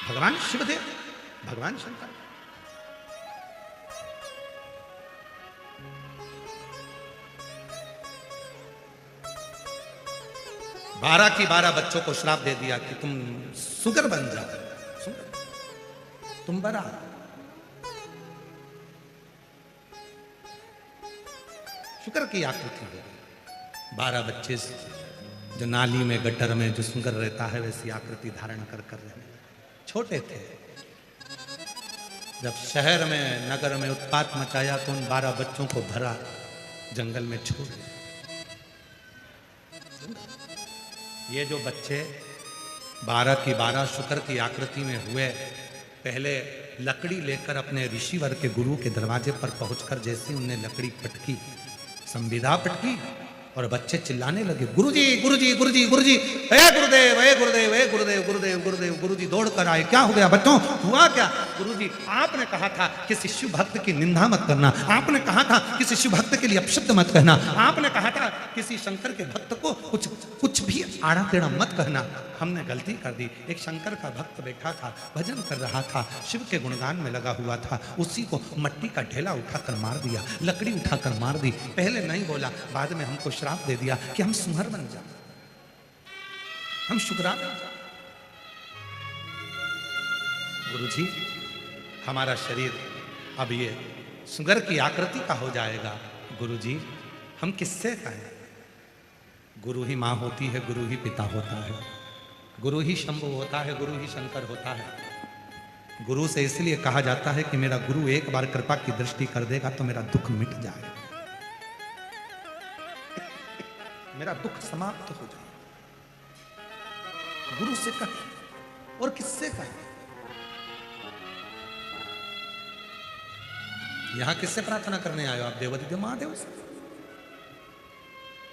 B: भगवान शिवदेव, भगवान शंकर, बारह की 12 बच्चों को श्राप दे दिया कि तुम सुगर बन जाओ, तुम बड़ा। शुक्र की आकृति है, 12 बच्चे जो नाली में, गटर में जो सुगर रहता है वैसी आकृति धारण कर रहे, छोटे थे। जब शहर में, नगर में उत्पात मचाया तो उन 12 बच्चों को भरा जंगल में छोड़ दिया। ये जो बच्चे 12 की 12 शुक्र की आकृति में हुए, पहले लकड़ी लेकर अपने ऋषिवर के गुरु के दरवाजे पर पहुंचकर जैसे उनने लकड़ी पटकी, संविदा पटकी और बच्चे चिल्लाने लगे, गुरुजी गुरुजी गुरुजी गुरुजी, ए गुरुदेव, ए गुरुदेव, ए गुरुदेव, गुरुदेव गुरुदेव। गुरुजी दौड़ कर आए, क्या हो गया बच्चों, हुआ क्या? गुरुजी आपने कहा था किसी शिव भक्त की निंदा मत करना, आपने कहा था किसी शिव भक्त के लिए अपशब्द मत कहना, आपने कहा था किसी शंकर के भक्त को कुछ भी आड़ा टेढ़ा मत कहना। हमने गलती कर दी। एक शंकर का भक्त बैठा था, भजन कर रहा था, शिव के गुणगान में लगा हुआ था, उसी को मट्टी का ढेला उठाकर मार दिया, लकड़ी उठाकर मार दी। पहले नहीं बोला, बाद में हमको श्राप दे दिया कि हम सुहर बन जाए, हम शुक्रा बन जाए। गुरुजी हमारा शरीर अब ये सुगर की आकृति का हो जाएगा। गुरुजी हम किससे कहें? गुरु ही माँ होती है, गुरु ही पिता होता है, गुरु ही शंभु होता है, गुरु ही शंकर होता है। गुरु से इसलिए कहा जाता है कि मेरा गुरु एक बार कृपा की दृष्टि कर देगा तो मेरा दुख मिट जाएगा, मेरा दुख समाप्त हो जाएगा। गुरु से कहे और किससे कहे? यहां किससे प्रार्थना करने आए हो आप? देवादिदेव महादेव से।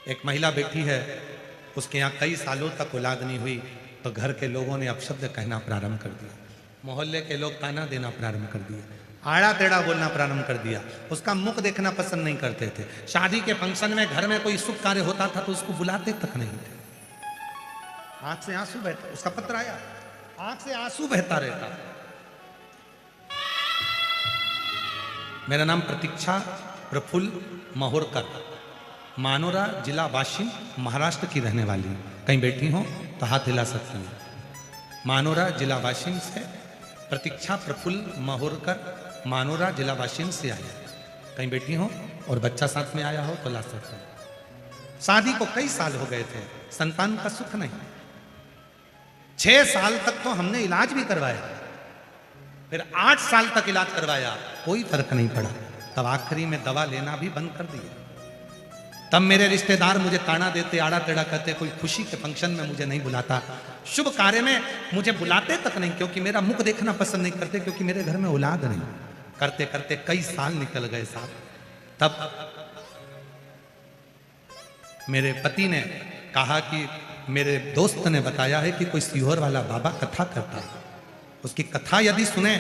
B: एक महिला बैठी है, उसके यहां कई सालों तक औलाद नहीं हुई, तो घर के लोगों ने अपशब्द कहना प्रारंभ कर दिया, मोहल्ले के लोग ताना देना प्रारंभ कर दिया, आड़ा टेढ़ा बोलना प्रारंभ कर दिया, उसका मुख देखना पसंद नहीं करते थे। शादी के फंक्शन में घर में कोई शुभ कार्य होता था तो उसको बुलाते तक नहीं थे। आंख से आंसू बहता, उसका पत्र आया, आंख से आंसू बहता रहता। मेरा नाम प्रतीक्षा प्रफुल्ल महोरकर, मानोरा जिला वाशिम महाराष्ट्र की रहने वाली हूँ। कहीं बैठी हो तो हाथ हिला सकती हूँ। मानोरा जिला वाशिम से प्रतीक्षा प्रफुल्ल महोरकर, मानोरा जिला वाशिम से आया। कहीं बैठी हो और बच्चा साथ में आया हो तो ला सकते हो। शादी को कई साल हो गए थे, संतान का सुख नहीं। 6 साल तक तो हमने इलाज भी करवाया, फिर 8 साल तक इलाज करवाया, कोई फर्क नहीं पड़ा। तब आखिरी में दवा लेना भी बंद कर दिया। तब मेरे रिश्तेदार मुझे ताना देते, आड़ा टेढ़ा कहते, कोई खुशी के फंक्शन में मुझे नहीं बुलाता, शुभ कार्य में मुझे बुलाते तक नहीं, क्योंकि मेरा मुख देखना पसंद नहीं करते, क्योंकि मेरे घर में औलाद नहीं। करते करते कई साल निकल गए साहब। तब मेरे पति ने कहा कि मेरे दोस्त ने बताया है कि कोई सीहोर वाला बाबा कथा करता है, उसकी कथा यदि सुने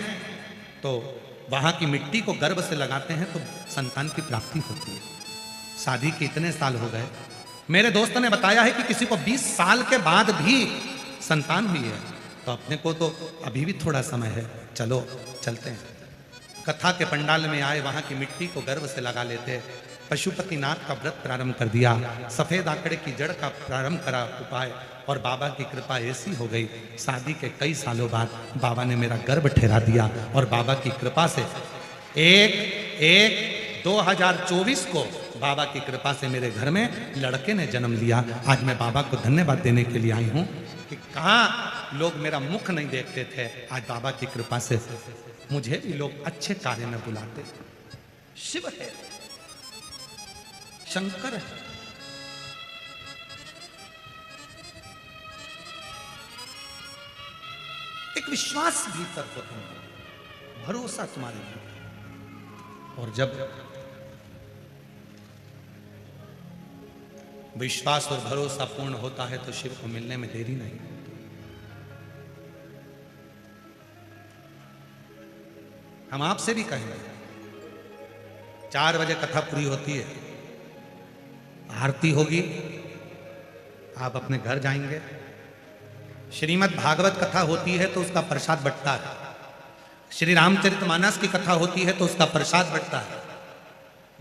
B: तो वहां की मिट्टी को गर्भ से लगाते हैं तो संतान की प्राप्ति होती है। शादी के इतने साल हो गए, मेरे दोस्त ने बताया है कि किसी को 20 साल के बाद भी संतान हुई है, तो अपने को तो अभी भी थोड़ा समय है, चलो चलते हैं। कथा के पंडाल में आए, वहां की मिट्टी को गर्भ से लगा लेते, पशुपतिनाथ का व्रत प्रारंभ कर दिया, सफेद आंकड़े की जड़ का प्रारंभ करा उपाय, और बाबा की कृपा ऐसी हो गई, शादी के कई सालों बाद बाबा ने मेरा गर्भ ठहरा दिया। और बाबा की कृपा से 1/1/2024 को बाबा की कृपा से मेरे घर में लड़के ने जन्म लिया। आज मैं बाबा को धन्यवाद देने के लिए आई हूँ कि कहाँ लोग मेरा मुख नहीं देखते थे, आज बाबा की कृपा से मुझे भी लोग अच्छे कार्य में बुलाते। शिव है, शंकर है, एक विश्वास भीतर हो तुम, भरोसा तुम्हारे भीतर। और जब विश्वास और भरोसा पूर्ण होता है तो शिव को मिलने में देरी नहीं। हम आपसे भी कहेंगे, 4 बजे कथा पूरी होती है, आरती होगी, आप अपने घर जाएंगे। श्रीमद् भागवत कथा होती है तो उसका प्रसाद बंटता है, श्री रामचरितमानस की कथा होती है तो उसका प्रसाद बंटता है,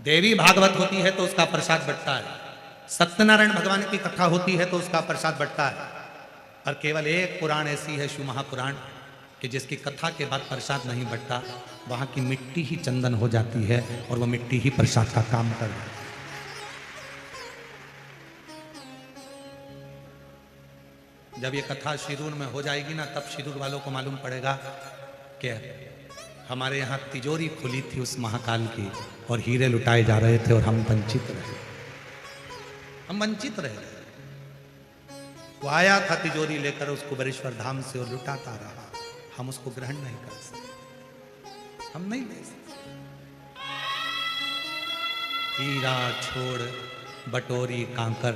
B: देवी भागवत होती है तो उसका प्रसाद बंटता है, सत्यनारायण भगवान की कथा होती है तो उसका प्रसाद बंटता है। और केवल एक पुराण ऐसी है, शिव महापुराण, कि जिसकी कथा के बाद प्रसाद नहीं बंटता, वहां की मिट्टी ही चंदन हो जाती है और वह मिट्टी ही प्रसाद का काम कर रही है। जब ये कथा शिरूर में हो जाएगी ना, तब शिरूर वालों को मालूम पड़ेगा कि हमारे यहाँ तिजोरी खुली थी उस महाकाल की और हीरे लुटाए जा रहे थे और हम वंचित रहे, हम वंचित रहे। वो आया था तिजोरी लेकर उस कुबेरेश्वर धाम से और लुटाता रहा, हम उसको ग्रहण नहीं कर सकते, हम नहीं ले सकते। हीरा छोड़ बटोरी कांकर,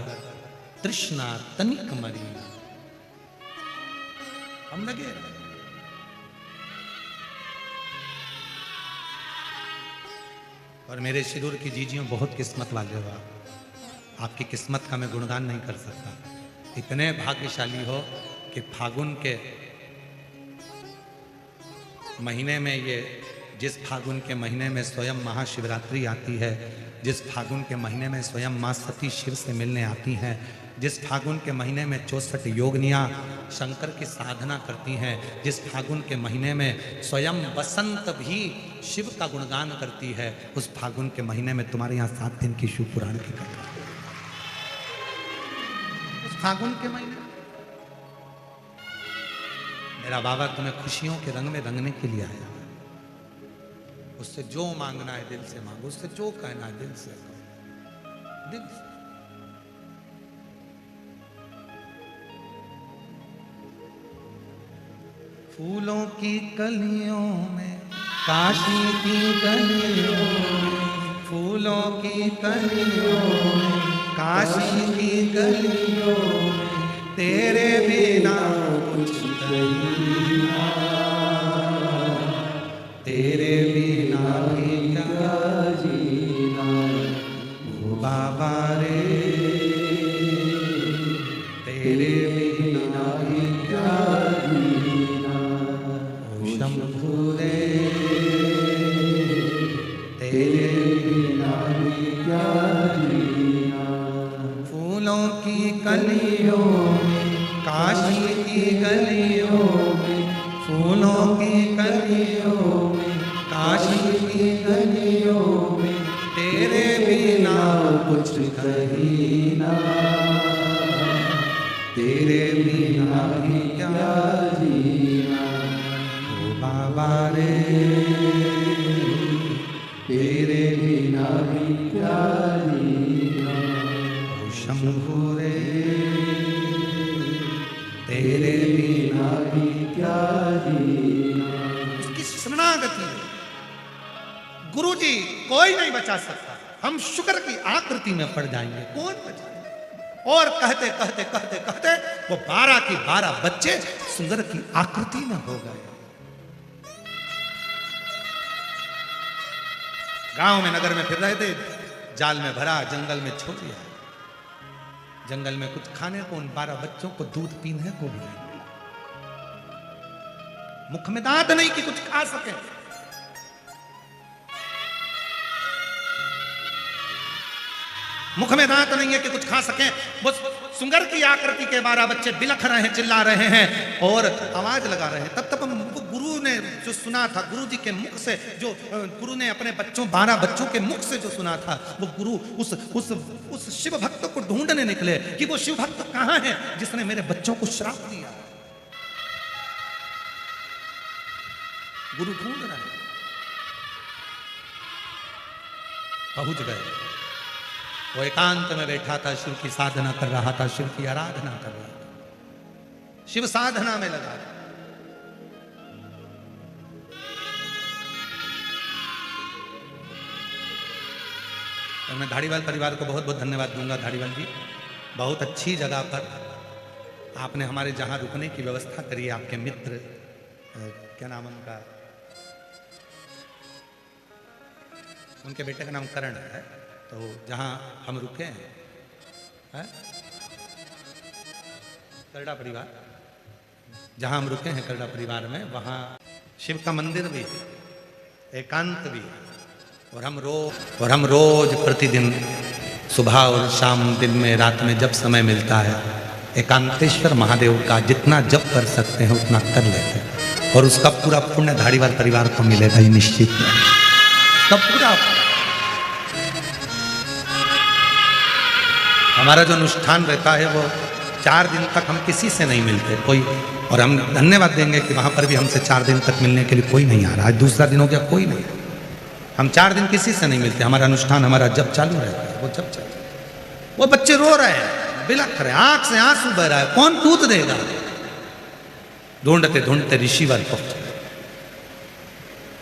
B: तृष्णा तनिक मरी, हम लगे। और मेरे शिरूर की जीजियों बहुत किस्मत वाले हो आप। आपकी किस्मत का मैं गुणगान नहीं कर सकता। इतने भाग्यशाली हो कि फागुन के महीने में, ये जिस फागुन के महीने में स्वयं महाशिवरात्रि आती है, जिस फागुन के महीने में स्वयं माँ सती शिव से मिलने आती हैं, जिस फागुन के महीने में 64 योगनियाँ शंकर की साधना करती हैं, जिस फागुन के महीने में स्वयं बसंत भी शिव का गुणगान करती है, उस फागुन के महीने में तुम्हारे यहाँ 7 दिन की शिव पुराण की कथा। उस फागुन के महीने मेरा बाबा तुम्हें खुशियों के रंग में रंगने के लिए आया। उससे जो मांगना है दिल से मांगो, उससे जो कहना है दिल से कहो, दिल से। फूलों की कलियों में, काशी की गलियों में, फूलों की कलियों में, काशी की गलियों में, तेरे बिना
C: कहीं
B: तेरे बिना भी
C: क्या जीना
B: ओ बाबा रे, तेरे बिना भी
C: क्या जीना
B: ओ शंभू रे, तेरे
C: बिना भी क्या जीना
B: फूलों की कलियों में, काशी की गलियों में, फूलों की कलियों में, काशी की गलियों में, तेरे बिना
C: कुछ कहीं ना
B: तेरे बिना भी क्या
C: जीना
B: ओ बाबा रे,
C: तेरे बिना भी क्या जीना
B: ओ शंभू रे, तेरे बिना
C: भी क्या जीना
B: उसकी शरणागति है। गुरु जी कोई नहीं बचा सकता, हम शुक्र की आकृति में पड़ जाएंगे, कौन बचाएगा। और कहते कहते कहते कहते वो 12 की 12 बच्चे सुंदर की आकृति में हो गए। गांव में नगर में फिर रहे थे, जाल में भरा, जंगल में छोड़ दिया। जंगल में कुछ खाने को उन 12 बच्चों को दूध पीने को भी नहीं मिला। मुख में दांत नहीं कि कुछ खा सके। मुख में दांत नहीं है कि कुछ खा सके। वो सुंगर की आकृति के 12 बच्चे बिलख रहे हैं, चिल्ला रहे हैं और आवाज लगा रहे हैं। तब हमको गुरु ने जो सुना था, गुरु जी के मुख से जो गुरु ने अपने बच्चों 12 बच्चों के मुख से जो सुना था, वो गुरु उस शिव भक्त को ढूंढने निकले कि वो शिव भक्त कहां है जिसने मेरे बच्चों को श्राप दिया। गुरु ढूंढ रहे हैं, पहुंच गए। वो एकांत में बैठा था, शिव की साधना कर रहा था, शिव की आराधना कर रहा था, शिव साधना में लगा। और मैं धारीवाल परिवार को बहुत बहुत धन्यवाद दूंगा। धारीवाल जी, बहुत अच्छी जगह पर आपने हमारे जहां रुकने की व्यवस्था करी है। आपके मित्र, क्या नाम उनका, उनके बेटे का नाम करण है, तो जहां हम रुके हैं, करड़ा परिवार, जहां हम रुके हैं करड़ा परिवार में, वहां शिव का मंदिर भी है, एकांत भी है। और हम रोज प्रतिदिन सुबह और शाम, दिन में, रात में जब समय मिलता है, एकांतेश्वर महादेव का जितना जप कर सकते हैं उतना कर लेते हैं। और उसका पूरा पुण्य धारीवाल परिवार को मिलेगा, ये निश्चित है। तब पूरा हमारा जो अनुष्ठान रहता है वो 4 दिन तक हम किसी से नहीं मिलते कोई। और हम धन्यवाद देंगे कि वहां पर भी हमसे 4 दिन तक मिलने के लिए कोई नहीं आ रहा। आज दूसरा दिन हो गया, कोई नहीं। हम 4 दिन किसी से नहीं मिलते। हमारा अनुष्ठान, हमारा जब चालू रहता है, वो जब चलता है। वो बच्चे रो रहे हैं, बिलख रहे हैं, आंख से आंसू बह रहा है, कौन दूध देगा। ढूंढते ढूंढते ऋषिवर पहुंचे।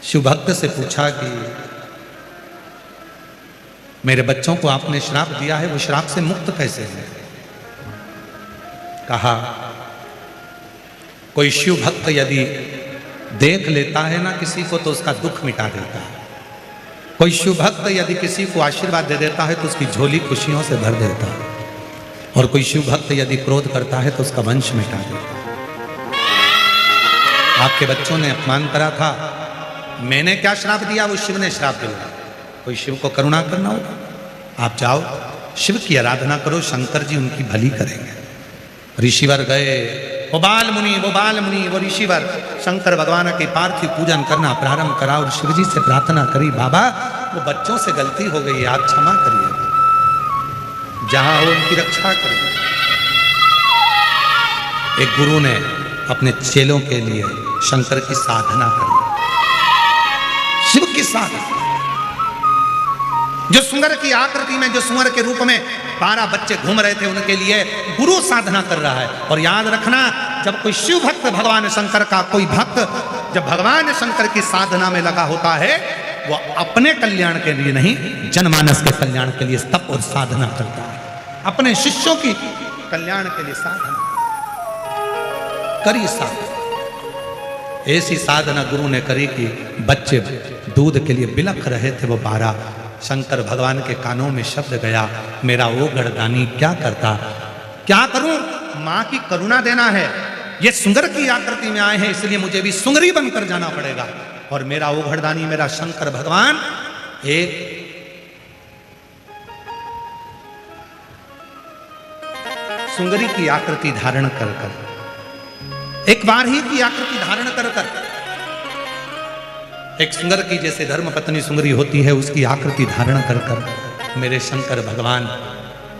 B: शिव भक्त से पूछा कि मेरे बच्चों को आपने श्राप दिया है, वो श्राप से मुक्त कैसे है। कहा, कोई शिव भक्त यदि देख लेता है ना किसी को तो उसका दुख मिटा देता है। कोई शिव भक्त यदि किसी को आशीर्वाद दे देता है तो उसकी झोली खुशियों से भर देता है। और कोई शिव भक्त यदि क्रोध करता है तो उसका वंश मिटा देता है। आपके बच्चों ने अपमान करा था, मैंने क्या श्राप दिया, वो शिव ने श्राप दिया। कोई शिव को करुणा करना होगा, आप जाओ शिव की आराधना करो, शंकर जी उनकी भली करेंगे। ऋषिवर गए, वो बाल मुनि, वो ऋषिवर शंकर भगवान के पार्थिव पूजन करना प्रारंभ करा और शिव जी से प्रार्थना करी, बाबा वो बच्चों से गलती हो गई, आप क्षमा करिए, जहां हो उनकी रक्षा करिए। एक गुरु ने अपने चेलों के लिए शंकर की साधना करी, शिव की साधना। जो सुंदर की आकृति में, जो सुअर के रूप में 12 बच्चे घूम रहे थे, उनके लिए गुरु साधना कर रहा है। और याद रखना, जब कोई शिव भक्त, भगवान शंकर का कोई भक्त जब भगवान शंकर की साधना में लगा होता है, वो अपने कल्याण के लिए नहीं, जनमानस के कल्याण के लिए तप और साधना करता है। अपने शिष्यों की कल्याण के लिए साधना करी, साधना ऐसी साधना गुरु ने करी कि बच्चे दूध के लिए बिलख रहे थे वो 12। शंकर भगवान के कानों में शब्द गया, मेरा वो गर्दानी क्या करता। क्या करूं, मां की करुणा देना है। ये सुंदर की आकृति में आए हैं, इसलिए मुझे भी सुंदरी बनकर जाना पड़ेगा। और मेरा वो गर्दानी, मेरा शंकर भगवान एक सुंदरी की आकृति धारण कर कर, एक वारही की आकृति धारण कर कर, एक सुंदर की जैसे धर्म पत्नी सुंदरी होती है उसकी आकृति धारण कर कर मेरे शंकर भगवान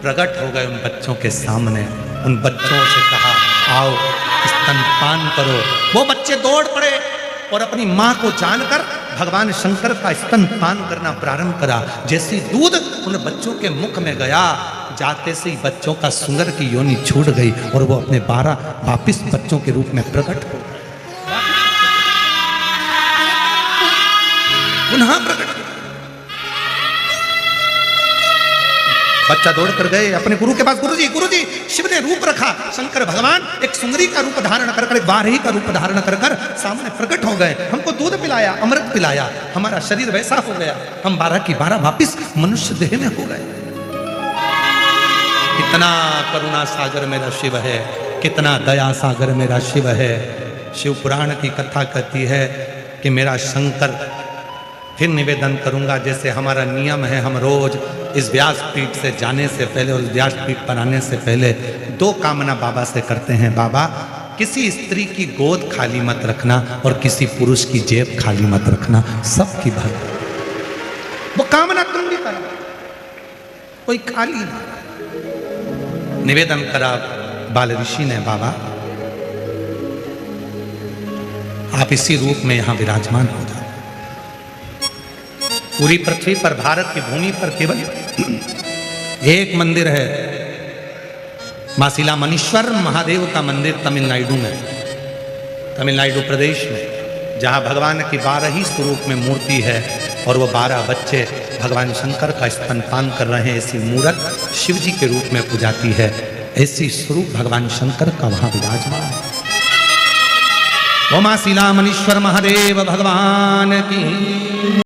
B: प्रकट हो गए उन बच्चों के सामने। उन बच्चों से कहा, आओ स्तनपान करो। वो बच्चे दौड़ पड़े और अपनी मां को जानकर भगवान शंकर का स्तनपान करना प्रारंभ करा। जैसे दूध उन बच्चों के मुख में गया, जाते से ही बच्चों का सुंदर की योनि छूट गई और वो अपने 12 वापिस बच्चों के रूप में प्रकट हो गए, पुनः प्रकट। बच्चा दौड़ कर गए अपने गुरु के पास, गुरुजी शिव ने रूप रखा। शंकर भगवान एक सुंदरी का रूप धारण कर कर, एक वारही का रूप धारण कर कर सामने प्रकट हो गए। हमको दूध पिलाया, अमृत पिलाया, हमारा शरीर वैसा हो गया, हम 12 की 12 वापिस मनुष्य देह में हो गए। कितना करुणा सागर मेरा शिव है, कितना दया सागर मेरा शिव है। शिव पुराण की कथा कहती है कि मेरा शंकर, फिर निवेदन करूंगा जैसे हमारा नियम है, हम रोज इस व्यासपीठ से जाने से पहले और व्यासपीठ पर आने से पहले 2 कामना बाबा से करते हैं। बाबा, किसी स्त्री की गोद खाली मत रखना और किसी पुरुष की जेब खाली मत रखना, सबकी भर। वो कामना तुम भी करो, कोई खाली ना। निवेदन करा बाल ऋषि ने, बाबा आप इसी रूप में यहां विराजमान हो जाओ। पूरी पृथ्वी पर, भारत की भूमि पर केवल एक मंदिर है, मासिला मनीश्वर महादेव का मंदिर तमिलनाडु में, तमिलनाडु प्रदेश में, जहां भगवान की 12 ही स्वरूप में मूर्ति है और वो 12 बच्चे भगवान शंकर का स्तनपान कर रहे हैं। ऐसी मूर्त शिव जी के रूप में पूजाती है, ऐसी स्वरूप भगवान शंकर का वहां विराजमान है। वो मासिला मनीश्वर महादेव भगवान की